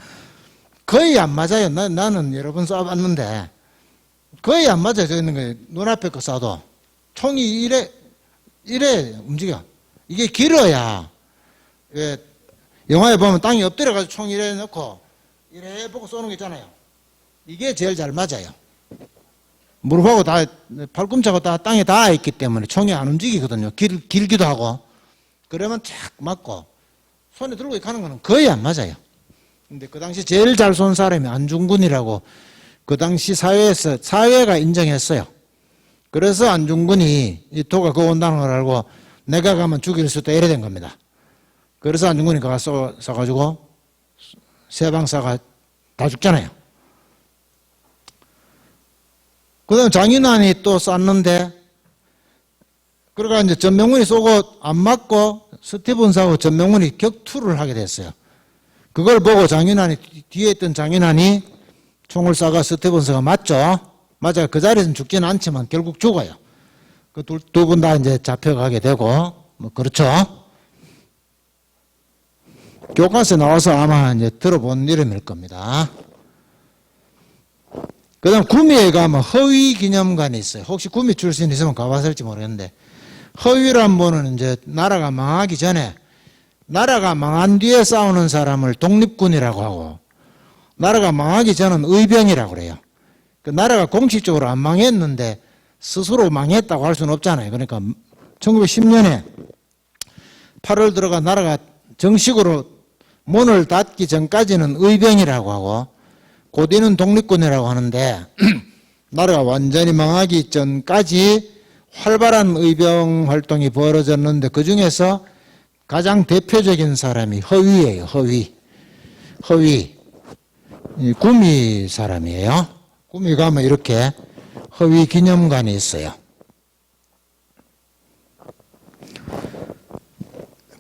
거의 안 맞아요. 나는 여러 번 쏴봤는데 거의 안 맞아요. 저 있는 거예요. 눈앞에 거 쏴도. 총이 이래 움직여. 이게 길어야 왜 영화에 보면 땅에 엎드려가지고 총 이래 넣고 이래 보고 쏘는 거 있잖아요. 이게 제일 잘 맞아요. 무릎하고 다 팔꿈치하고 다 땅에 닿아 있기 때문에 총이 안 움직이거든요. 길기도 하고. 그러면 착 맞고 손에 들고 가는 거는 거의 안 맞아요. 근데 그 당시 제일 잘 쏜 사람이 안중근이라고 그 당시 사회가 인정했어요. 그래서 안중근이 이 도가 그 온다는 걸 알고 내가 가면 죽일 수 있다 이래 된 겁니다. 그래서 안중근이 가서 쏴가지고 세 방 쏴가 다 죽잖아요. 그 다음 장인환이 또 쐈는데 그러니까 이제 전명훈이 쏘고 안 맞고 스티븐스하고 전명훈이 격투를 하게 됐어요. 그걸 보고 장인환이 뒤에 있던 장인환이 총을 쏴가 스티븐스가 맞죠. 맞아요. 그 자리에서는 죽지는 않지만 결국 죽어요. 그 두 분 다 이제 잡혀가게 되고 뭐 그렇죠. 교과서에 나와서 아마 이제 들어본 이름일 겁니다. 그 다음 구미에 가면 허위기념관이 있어요. 혹시 구미 출신 있으면 가봤을지 모르겠는데 허위란 분은 이제 나라가 망하기 전에 나라가 망한 뒤에 싸우는 사람을 독립군이라고 하고 나라가 망하기 전은 의병이라고 그래요. 그 나라가 공식적으로 안 망했는데 스스로 망했다고 할 수는 없잖아요. 그러니까 1910년에 8월 들어가 나라가 정식으로 문을 닫기 전까지는 의병이라고 하고 그 뒤는 독립군이라고 하는데 나라가 완전히 망하기 전까지 활발한 의병 활동이 벌어졌는데 그중에서 가장 대표적인 사람이 허위예요. 허위. 구미 사람이에요. 구미 가면 이렇게 허위 기념관이 있어요.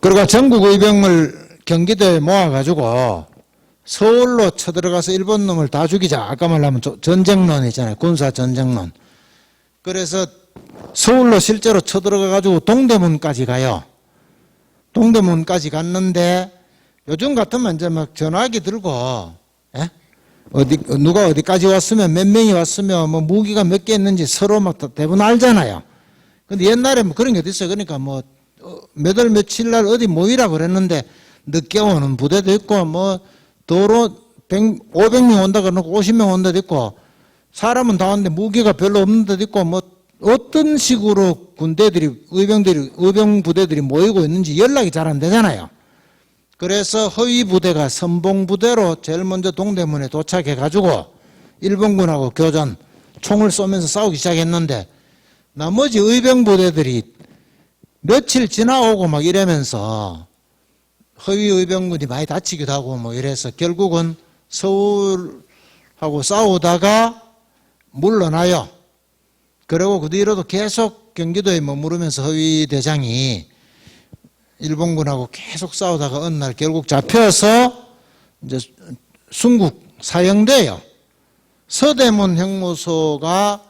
그러니까 전국 의병을 경기도에 모아가지고 서울로 쳐들어가서 일본 놈을 다 죽이자. 아까 말하면 전쟁론 있잖아요. 군사 전쟁론. 그래서 서울로 실제로 쳐들어가가지고 동대문까지 가요. 동대문까지 갔는데 요즘 같으면 이제 막 전화기 들고 누가 어디까지 왔으면 몇 명이 왔으면 뭐 무기가 몇 개 있는지 서로 막 대부분 알잖아요. 근데 옛날에 뭐 그런 게 어딨어요. 그러니까 뭐, 몇 월 며칠 날 어디 모이라 그랬는데, 늦게 오는 부대도 있고, 뭐, 도로 500명 온다 그러고 50명 온다 도 있고, 사람은 다 왔는데 무기가 별로 없는 데도 있고, 뭐, 어떤 식으로 군대들이, 의병 부대들이 모이고 있는지 연락이 잘 안 되잖아요. 그래서 허위 부대가 선봉 부대로 제일 먼저 동대문에 도착해가지고, 일본군하고 교전, 총을 쏘면서 싸우기 시작했는데, 나머지 의병 부대들이 며칠 지나오고 막 이러면서 허위 의병군이 많이 다치기도 하고 뭐 이래서 결국은 서울하고 싸우다가 물러나요. 그리고 그 뒤로도 계속 경기도에 머무르면서 허위 대장이 일본군하고 계속 싸우다가 어느 날 결국 잡혀서 이제 순국 사형돼요. 서대문 형무소가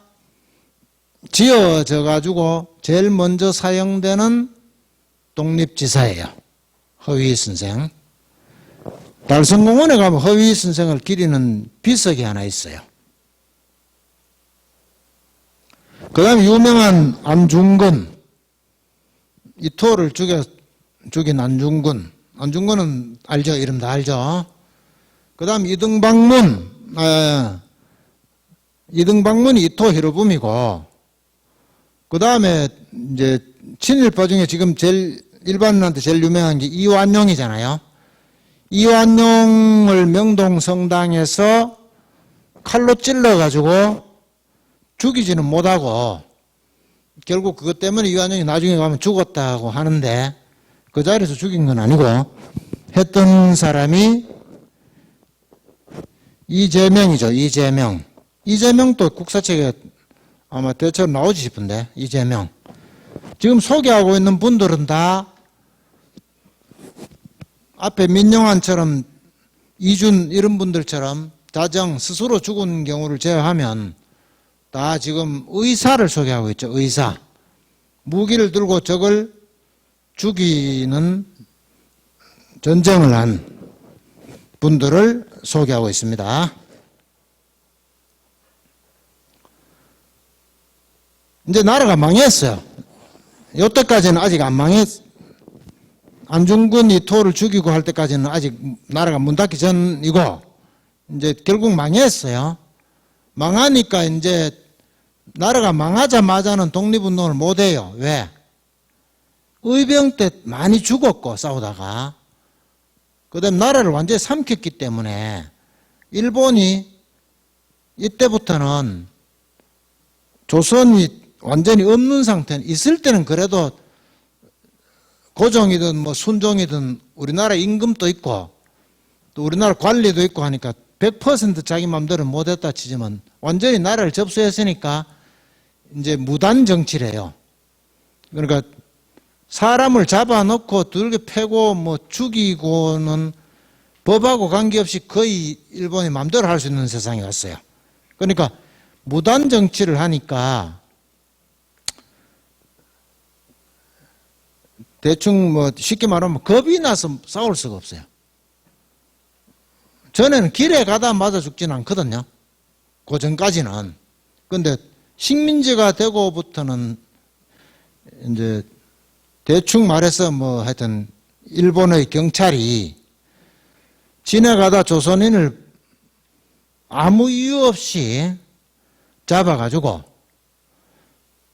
지어져 가지고 제일 먼저 사용되는 독립지사예요. 허위 선생. 달성공원에 가면 허위 선생을 기리는 비석이 하나 있어요. 그 다음에 유명한 안중근, 이토를 죽인 안중근. 안중근은 알죠? 이름 다 알죠? 그 다음 이등박문이 이토 히로부미고, 그 다음에 이제 친일파 중에 지금 제일 일반인한테 제일 유명한 게 이완용이잖아요. 이완용을 명동 성당에서 칼로 찔러가지고 죽이지는 못하고 결국 그것 때문에 이완용이 나중에 가면 죽었다고 하는데 그 자리에서 죽인 건 아니고 했던 사람이 이재명이죠. 이재명도 국사책에 아마 대체로 나오지 싶은데, 이재명. 지금 소개하고 있는 분들은 다 앞에 민영환처럼 이준 이런 분들처럼 자정 스스로 죽은 경우를 제외하면 다 지금 의사를 소개하고 있죠. 의사. 무기를 들고 적을 죽이는 전쟁을 한 분들을 소개하고 있습니다. 이제 나라가 망했어요. 이때까지는 아직 안 망했, 안중근 이토를 죽이고 할 때까지는 아직 나라가 문 닫기 전이고, 이제 결국 망했어요. 망하니까 이제 나라가 망하자마자는 독립운동을 못 해요. 왜? 의병 때 많이 죽었고, 싸우다가. 그 다음에 나라를 완전히 삼켰기 때문에, 일본이 이때부터는 조선이 완전히 없는 상태는 있을 때는 그래도 고종이든 뭐 순종이든 우리나라 임금도 있고 또 우리나라 관리도 있고 하니까 100% 자기 마음대로 못했다 치지만 완전히 나라를 접수했으니까 이제 무단 정치를 해요. 그러니까 사람을 잡아놓고 두들겨 패고 뭐 죽이고는 법하고 관계없이 거의 일본이 마음대로 할 수 있는 세상에 왔어요. 그러니까 무단 정치를 하니까 대충 뭐 쉽게 말하면 겁이 나서 싸울 수가 없어요. 전에는 길에 가다 맞아 죽지는 않거든요. 그 전까지는. 근데 식민지가 되고부터는 이제 대충 말해서 뭐 하여튼 일본의 경찰이 지나가다 조선인을 아무 이유 없이 잡아가지고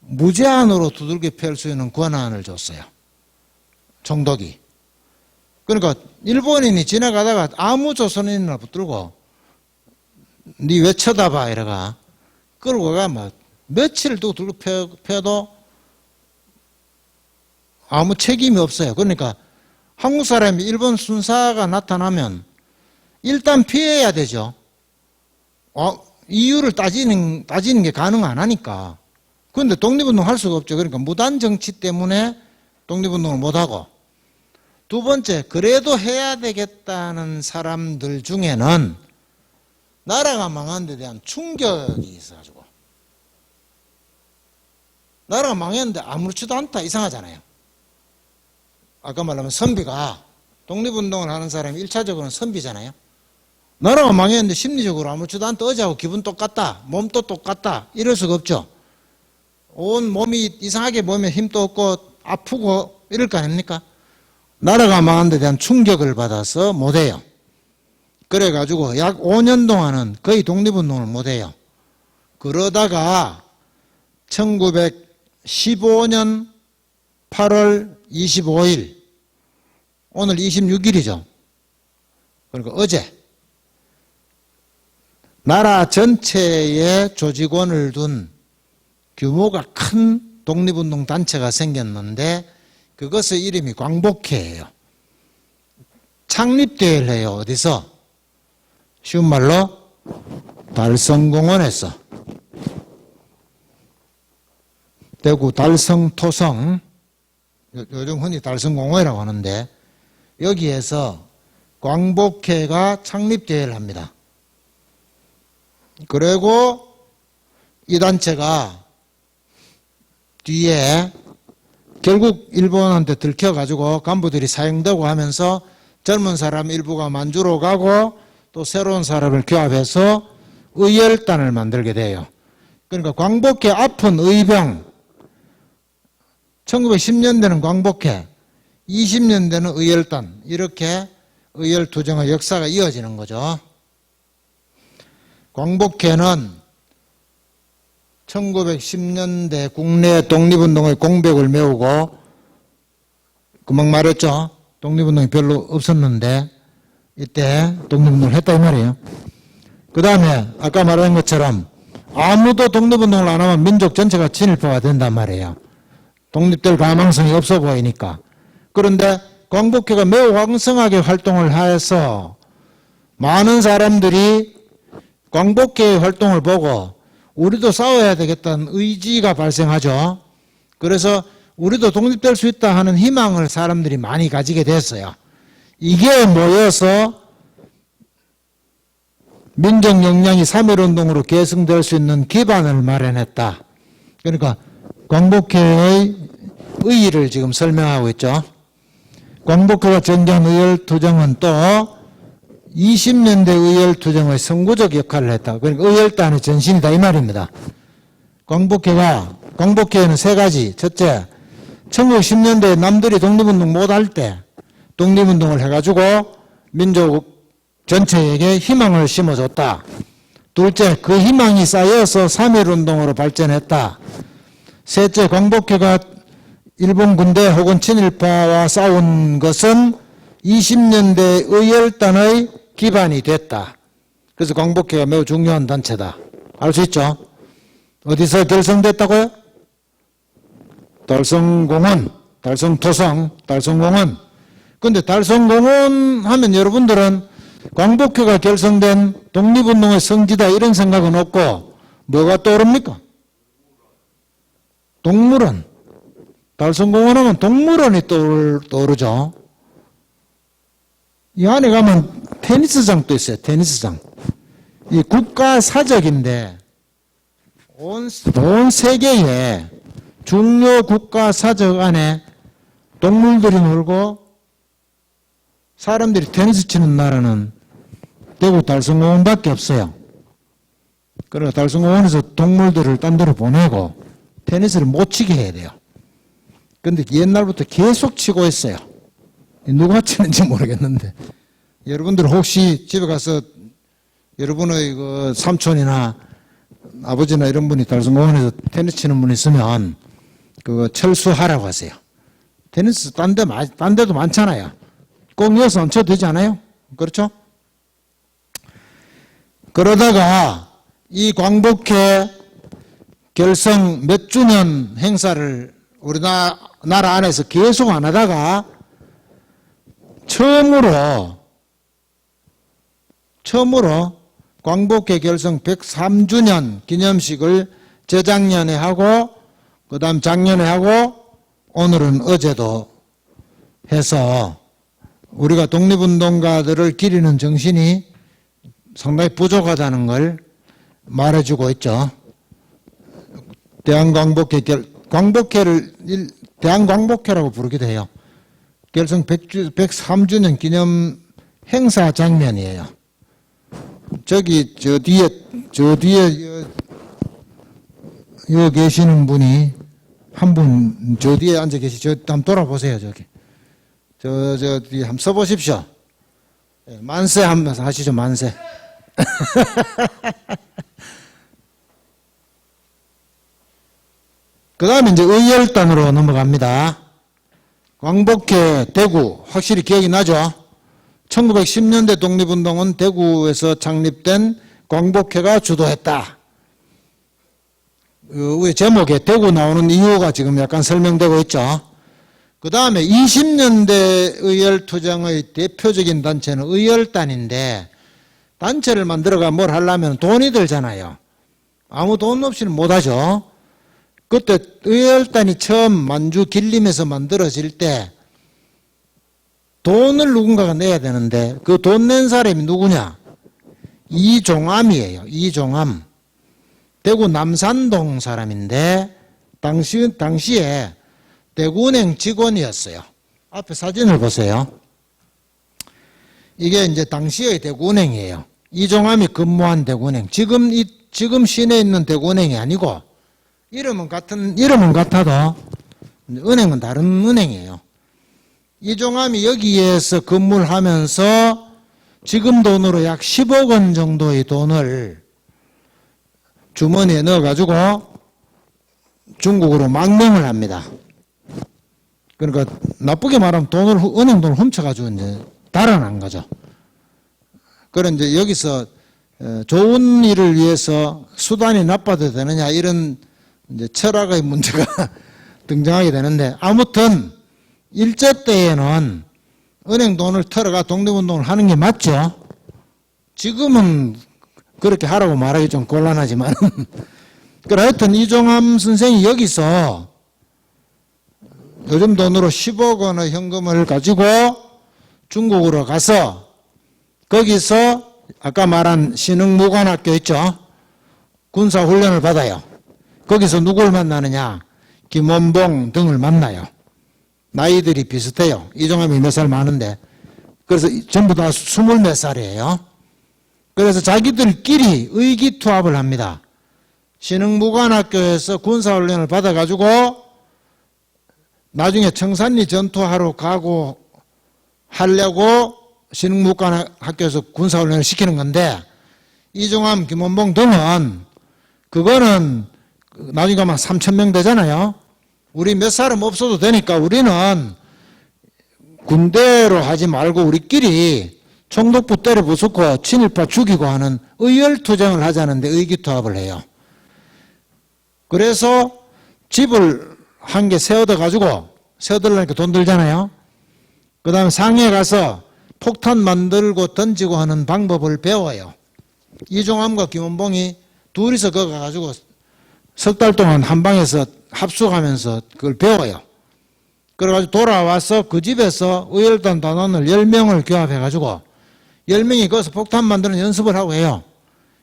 무제한으로 두들겨 팰 수 있는 권한을 줬어요. 총독이. 그러니까 일본인이 지나가다가 아무 조선인이나 붙들고 니 왜 쳐다봐 이래가 끌고 가 막 며칠 두고 들고 펴도 아무 책임이 없어요. 그러니까 한국 사람이 일본 순사가 나타나면 일단 피해야 되죠. 이유를 따지는 게 가능 안 하니까. 그런데 독립운동 할 수가 없죠. 그러니까 무단 정치 때문에 독립운동을 못하고, 두 번째, 그래도 해야 되겠다는 사람들 중에는 나라가 망한 데 대한 충격이 있어가지고, 나라가 망했는데 아무렇지도 않다, 이상하잖아요. 아까 말하면 선비가, 독립운동을 하는 사람이 1차적으로는 선비잖아요. 나라가 망했는데 심리적으로 아무렇지도 않다, 어제하고 기분 똑같다, 몸도 똑같다, 이럴 수가 없죠. 온 몸이 이상하게 몸에 힘도 없고 아프고 이럴 거 아닙니까? 나라가 망한 데 대한 충격을 받아서 못해요. 그래가지고 약 5년 동안은 거의 독립운동을 못해요. 그러다가 1915년 8월 25일, 오늘 26일이죠. 그러니까 어제 나라 전체에 조직원을 둔 규모가 큰 독립운동 단체가 생겼는데 그것의 이름이 광복회예요. 창립대회를 해요. 어디서? 쉬운 말로 달성공원에서. 대구 달성토성, 요즘 흔히 달성공원이라고 하는데 여기에서 광복회가 창립대회를 합니다. 그리고 이 단체가 뒤에 결국 일본한테 들켜가지고 간부들이 사형되고 하면서 젊은 사람 일부가 만주로 가고 또 새로운 사람을 규합해서 의열단을 만들게 돼요. 그러니까 광복회 앞은 의병, 1910년대는 광복회, 20년대는 의열단, 이렇게 의열투쟁의 역사가 이어지는 거죠. 광복회는 1910년대 국내 독립운동의 공백을 메우고, 금방 말했죠. 독립운동이 별로 없었는데 이때 독립운동을 했다 이 말이에요. 그 다음에 아까 말한 것처럼 아무도 독립운동을 안 하면 민족 전체가 친일파가 된단 말이에요. 독립될 가망성이 없어 보이니까. 그런데 광복회가 매우 왕성하게 활동을 해서 많은 사람들이 광복회의 활동을 보고 우리도 싸워야 되겠다는 의지가 발생하죠. 그래서 우리도 독립될 수 있다 하는 희망을 사람들이 많이 가지게 됐어요. 이게 모여서 민족 역량이 3.1운동으로 계승될 수 있는 기반을 마련했다. 그러니까 광복회의 의의를 지금 설명하고 있죠. 광복회가 전개한 의열투쟁은 또 20년대 의열투쟁의 선구적 역할을 했다. 그러니까 의열단의 전신이다 이 말입니다. 광복회에는 세 가지. 첫째, 1910년대에 남들이 독립운동 못할 때 독립운동을 해가지고 민족 전체에게 희망을 심어줬다. 둘째, 그 희망이 쌓여서 3.1운동으로 발전했다. 셋째, 광복회가 일본 군대 혹은 친일파와 싸운 것은 20년대 의열단의 기반이 됐다. 그래서 광복회가 매우 중요한 단체다. 알 수 있죠? 어디서 결성됐다고요? 달성공원, 달성토성, 달성공원. 근데 달성공원 하면 여러분들은 광복회가 결성된 독립운동의 성지다 이런 생각은 없고 뭐가 떠오릅니까? 동물원. 달성공원 하면 동물원이 떠오르죠. 이 안에 가면 테니스장도 있어요. 테니스장. 이 국가사적인데 온 세계에 중요 국가사적 안에 동물들이 놀고 사람들이 테니스 치는 나라는 대구 달성공원밖에 없어요. 그러니까 달성공원에서 동물들을 딴 데로 보내고 테니스를 못 치게 해야 돼요. 근데 옛날부터 계속 치고 있어요. 누가 치는지 모르겠는데 여러분들 혹시 집에 가서 여러분의 그 삼촌이나 아버지나 이런 분이 달성공원에서 테니스 치는 분 있으면 그 철수하라고 하세요. 테니스 딴 데도 많잖아요. 꼭 이어서 안 쳐도 되지 않아요? 그렇죠? 그러다가 이 광복회 결성 몇 주년 행사를 우리나라 안에서 계속 안 하다가 처음으로 광복회 결성 103주년 기념식을 재작년에 하고 그 다음 작년에 하고 오늘은 어제도 해서 우리가 독립운동가들을 기리는 정신이 상당히 부족하다는 걸 말해주고 있죠. 광복회를 대한광복회라고 부르기도 해요. 결성 103주년 기념 행사 장면이에요. 저 뒤에 여기 계시는 분이 한 분 저 뒤에 앉아 계시죠? 한번 돌아보세요. 저기 저 뒤에 한번 써보십시오. 만세 한번 하시죠. 만세. 그 다음에 이제 의열단으로 넘어갑니다. 광복회 대구 확실히 기억이 나죠? 1910년대 독립운동은 대구에서 창립된 광복회가 주도했다. 그 제목에 대구 나오는 이유가 지금 약간 설명되고 있죠. 그 다음에 20년대 의열투쟁의 대표적인 단체는 의열단인데, 단체를 만들어가 뭘 하려면 돈이 들잖아요. 아무 돈 없이는 못하죠. 그때 의열단이 처음 만주 길림에서 만들어질 때 돈을 누군가가 내야 되는데 그 돈 낸 사람이 누구냐? 이종암이에요. 이종암. 대구 남산동 사람인데 당시에 대구은행 직원이었어요. 앞에 사진을 보세요. 이게 이제 당시의 대구은행이에요. 이종암이 근무한 대구은행. 지금 시내에 있는 대구은행이 아니고 이름은 같아도 은행은 다른 은행이에요. 이종암이 여기에서 근무를 하면서 지금 돈으로 약 10억 원 정도의 돈을 주머니에 넣어가지고 중국으로 망명을 합니다. 그러니까 나쁘게 말하면 은행 돈을 훔쳐가지고 이제 달아난 거죠. 그런 이제 여기서 좋은 일을 위해서 수단이 나빠도 되느냐 이런 이제 철학의 문제가 등장하게 되는데, 아무튼 일제 때에는 은행 돈을 털어가 독립운동을 하는 게 맞죠. 지금은 그렇게 하라고 말하기 좀 곤란하지만 그래 하여튼 이종암 선생이 여기서 요즘 돈으로 10억 원의 현금을 가지고 중국으로 가서 거기서 아까 말한 신흥무관학교 있죠. 군사훈련을 받아요. 거기서 누굴 만나느냐? 김원봉 등을 만나요. 나이들이 비슷해요. 이종암이 몇 살 많은데. 그래서 전부 다 20몇 살이에요. 그래서 자기들끼리 의기투합을 합니다. 신흥무관학교에서 군사훈련을 받아가지고 나중에 청산리 전투하러 가고 하려고 신흥무관학교에서 군사훈련을 시키는 건데, 이종암, 김원봉 등은 그거는 나중에 가면 3,000명 되잖아요. 우리 몇 사람 없어도 되니까 우리는 군대로 하지 말고 우리끼리 총독부 때려 부수고 친일파 죽이고 하는 의열투쟁을 하자는데 의기투합을 해요. 그래서 집을 한 개 세워둬가지고, 세워두려니까 돈 들잖아요. 그 다음에 상해에 가서 폭탄 만들고 던지고 하는 방법을 배워요. 이종암과 김원봉이 둘이서 거기 가가지고 석 달 동안 한 방에서 합숙하면서 그걸 배워요. 그래가지고 돌아와서 그 집에서 의열단 단원을 10명을 교합해가지고 10명이 거기서 폭탄 만드는 연습을 하고 해요.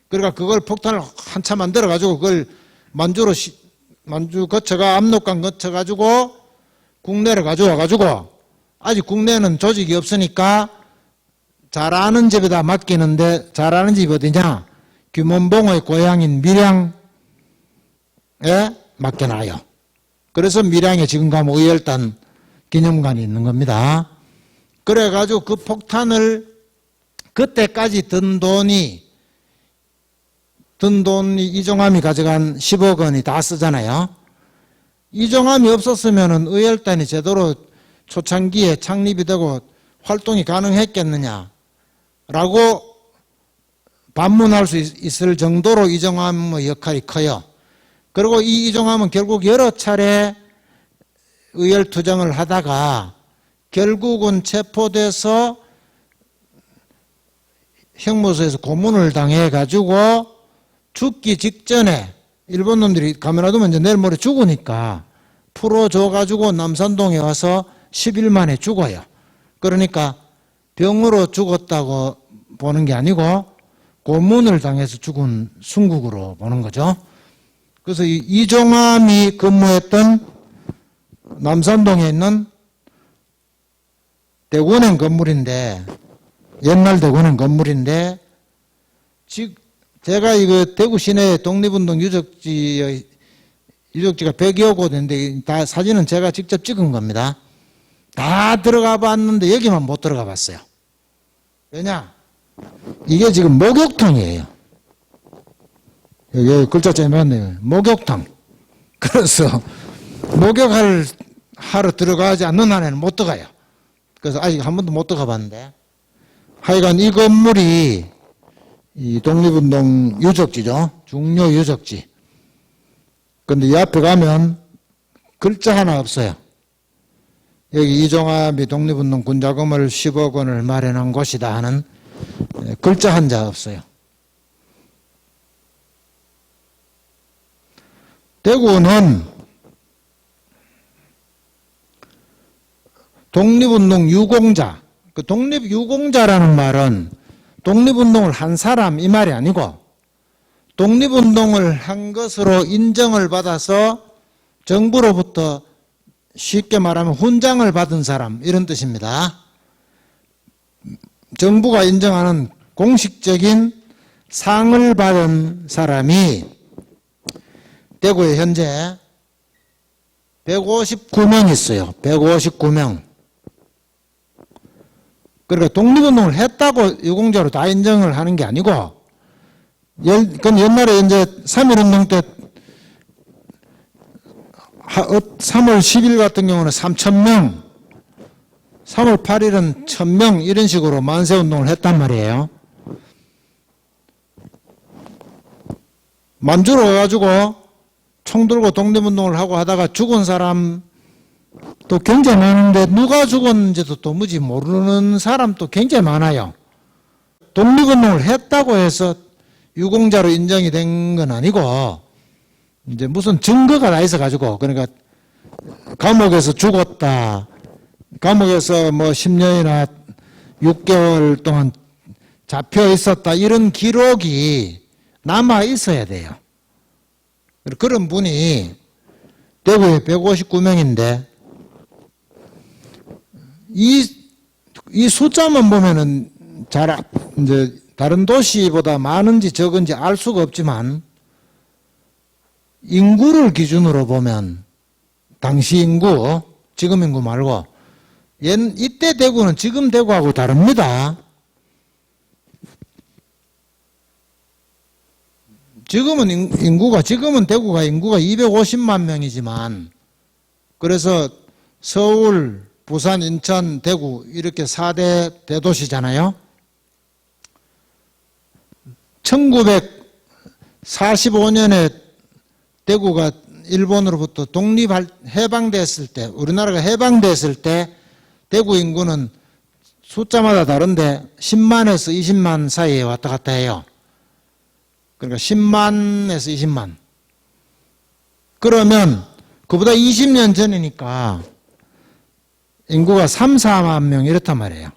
그러니까 그걸 폭탄을 한참 만들어가지고 그걸 만주 거쳐가 압록강 거쳐가지고 국내를 가져와가지고, 아직 국내는 조직이 없으니까 잘아는 집에다 맡기는데, 잘아는 집이 어디냐? 김원봉의 고향인 밀양에 맡겨놔요. 그래서 밀양에 지금 가면 의열단 기념관이 있는 겁니다. 그래가지고 그 폭탄을 그때까지 든 돈이 이종암이 가져간 10억 원이 다 쓰잖아요. 이종암이 없었으면 의열단이 제대로 초창기에 창립이 되고 활동이 가능했겠느냐라고 반문할 수 있을 정도로 이종암의 역할이 커요. 그리고 이 이종암은 결국 여러 차례 의열투쟁을 하다가 결국은 체포돼서 형무소에서 고문을 당해가지고 죽기 직전에 일본 놈들이 가만놔두면 이제 내일 모레 죽으니까 풀어줘가지고 남산동에 와서 10일 만에 죽어요. 그러니까 병으로 죽었다고 보는 게 아니고 고문을 당해서 죽은 순국으로 보는 거죠. 그래서 이종암이 근무했던 남산동에 있는 대구은행 건물인데, 옛날 대구은행 건물인데, 제가 이거 대구 시내 독립운동 유적지의 유적지가 100여 곳 있는데 다 사진은 제가 직접 찍은 겁니다. 다 들어가 봤는데 여기만 못 들어가 봤어요. 왜냐? 이게 지금 목욕탕이에요. 여기 글자점이 맞네요. 목욕탕. 그래서 하러 들어가지 않는 한에는 못 들어가요. 그래서 아직 한 번도 못 들어가 봤는데 하여간 이 건물이 이 독립운동 유적지죠. 중요 유적지. 근데 이 앞에 가면 글자 하나 없어요. 여기 이종합이 독립운동 군자금을 10억 원을 마련한 곳이다 하는 글자 한자 없어요. 대구는 독립운동 유공자, 그 독립유공자라는 말은 독립운동을 한 사람 이 말이 아니고 독립운동을 한 것으로 인정을 받아서 정부로부터 쉽게 말하면 훈장을 받은 사람 이런 뜻입니다. 정부가 인정하는 공식적인 상을 받은 사람이 대구에 현재 159명 있어요. 159명. 그러니까 독립운동을 했다고 유공자로 다 인정을 하는 게 아니고 그건 옛날에 이제 3.1운동 때 3월 10일 같은 경우는 3,000명, 3월 8일은 1,000명 이런 식으로 만세운동을 했단 말이에요. 만주로 와가지고 총 들고 독립운동을 하고 하다가 죽은 사람 또 굉장히 많은데 누가 죽었는지도 도무지 모르는 사람도 굉장히 많아요. 독립운동을 했다고 해서 유공자로 인정이 된 건 아니고 이제 무슨 증거가 다 있어가지고 그러니까 감옥에서 죽었다. 감옥에서 뭐 10년이나 6개월 동안 잡혀 있었다. 이런 기록이 남아 있어야 돼요. 그런 분이 대구에 159명인데 이 숫자만 보면은 이제 다른 도시보다 많은지 적은지 알 수가 없지만 인구를 기준으로 보면 당시 인구, 지금 인구 말고 이때 대구는 지금 대구하고 다릅니다. 지금은 대구가 인구가 250만 명이지만 그래서 서울, 부산, 인천, 대구 이렇게 4대 대도시잖아요. 1945년에 대구가 일본으로부터 해방됐을 때, 우리나라가 해방됐을 때 대구 인구는 숫자마다 다른데 10만에서 20만 사이에 왔다 갔다 해요. 그러니까 10만에서 20만. 그러면 그보다 20년 전이니까 인구가 3, 4만 명 이렇단 말이에요.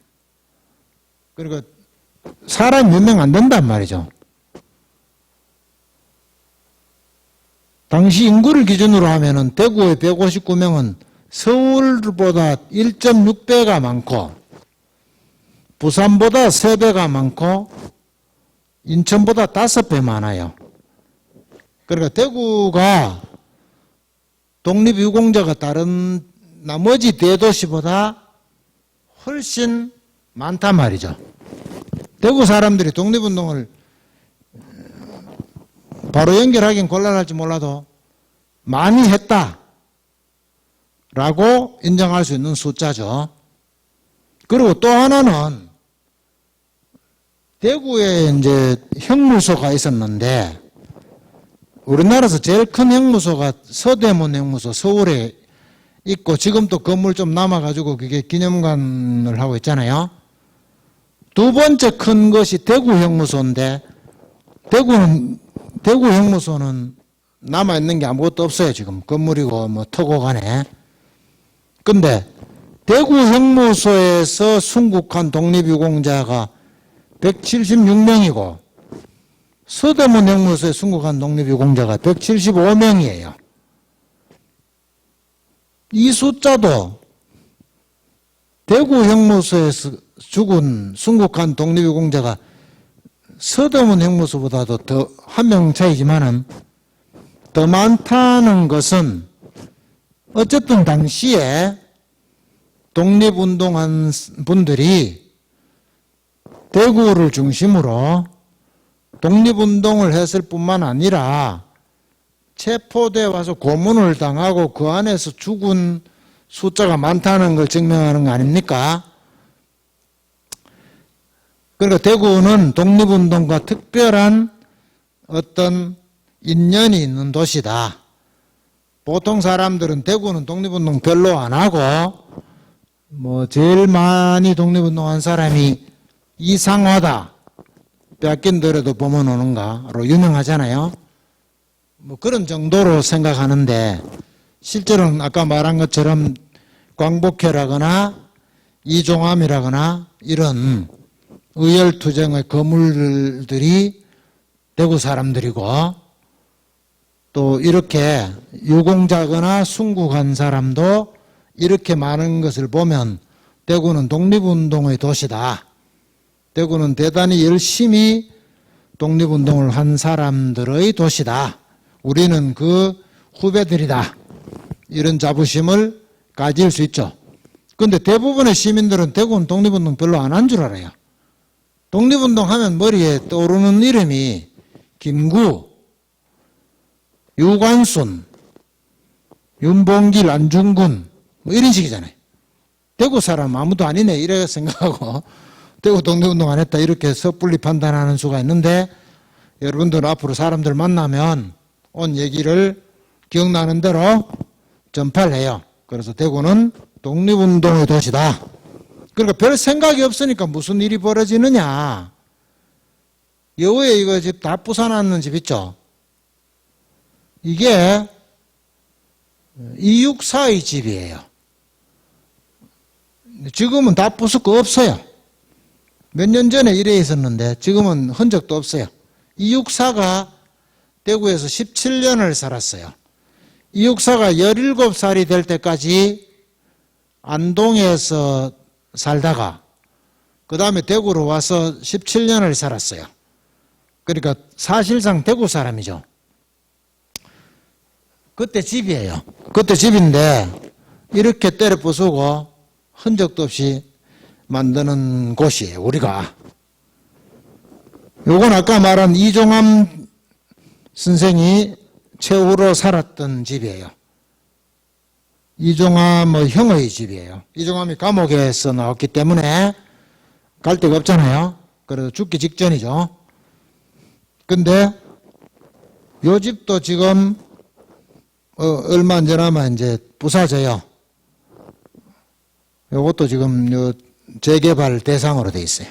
그러니까 사람이 몇 명 안 된단 말이죠. 당시 인구를 기준으로 하면은 대구의 159명은 서울보다 1.6배가 많고 부산보다 3배가 많고 인천보다 5배 많아요. 그러니까 대구가 독립유공자가 다른 나머지 대도시보다 훨씬 많단 말이죠. 대구 사람들이 독립운동을 바로 연결하긴 곤란할지 몰라도 많이 했다라고 인정할 수 있는 숫자죠. 그리고 또 하나는 대구에 이제 형무소가 있었는데 우리나라에서 제일 큰 형무소가 서대문 형무소 서울에 있고 지금 또 건물 좀 남아가지고 그게 기념관을 하고 있잖아요. 두 번째 큰 것이 대구 형무소인데 대구 형무소는 남아있는 게 아무것도 없어요. 지금 건물이고 뭐 터고 간에. 근데 대구 형무소에서 순국한 독립유공자가 176명이고 서대문 형무소에 순국한 독립유공자가 175명이에요. 이 숫자도 대구 형무소에서 죽은 순국한 독립유공자가 서대문 형무소보다도 더 한 명 차이지만은 더 많다는 것은 어쨌든 당시에 독립운동한 분들이 대구를 중심으로 독립운동을 했을 뿐만 아니라 체포돼 와서 고문을 당하고 그 안에서 죽은 숫자가 많다는 걸 증명하는 거 아닙니까? 그러니까 대구는 독립운동과 특별한 어떤 인연이 있는 도시다. 보통 사람들은 대구는 독립운동 별로 안 하고 제일 많이 독립운동한 사람이 이상화다. 뺏긴더라도 보면 오는가로 유명하잖아요. 그런 정도로 생각하는데 실제로는 아까 말한 것처럼 광복회라거나 이종함이라거나 이런 의열투쟁의 거물들이 대구 사람들이고 또 이렇게 유공자거나 순국한 사람도 이렇게 많은 것을 보면 대구는 독립운동의 도시다. 대구는 대단히 열심히 독립운동을 한 사람들의 도시다. 우리는 그 후배들이다. 이런 자부심을 가질 수 있죠. 그런데 대부분의 시민들은 대구는 독립운동 별로 안 한 줄 알아요. 독립운동 하면 머리에 떠오르는 이름이 김구, 유관순, 윤봉길, 안중근 이런 식이잖아요. 대구 사람 아무도 아니네 이래 생각하고 대구 독립운동 안 했다 이렇게 섣불리 판단하는 수가 있는데 여러분들 앞으로 사람들 만나면 온 얘기를 기억나는 대로 전파를 해요. 그래서 대구는 독립운동의 도시다. 그러니까 별 생각이 없으니까 무슨 일이 벌어지느냐. 여우에 이거 집 다 부숴놨는 집 있죠. 이게 이육사의 집이에요. 지금은 다 부수고 없어요. 몇 년 전에 이래 있었는데 지금은 흔적도 없어요. 이육사가 대구에서 17년을 살았어요. 이육사가 17살이 될 때까지 안동에서 살다가 그 다음에 대구로 와서 17년을 살았어요. 그러니까 사실상 대구 사람이죠. 그때 집이에요. 그때 집인데 이렇게 때려 부수고 흔적도 없이 만드는 곳이에요. 우리가. 요건 아까 말한 이종함 선생이 최후로 살았던 집이에요. 이종함의 형의 집이에요. 이종함이 감옥에서 나왔기 때문에 갈 데가 없잖아요. 그래서 죽기 직전이죠. 근데 요 집도 지금 얼마 안 지나면 이제 부사져요. 요것도 지금 요 재개발 대상으로 돼 있어요.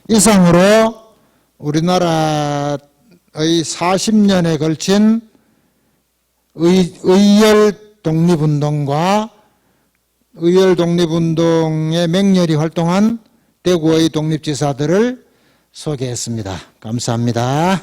이상으로 우리나라의 40년에 걸친 의열 독립운동과 의열 독립운동에 맹렬히 활동한 대구의 독립지사들을 소개했습니다. 감사합니다.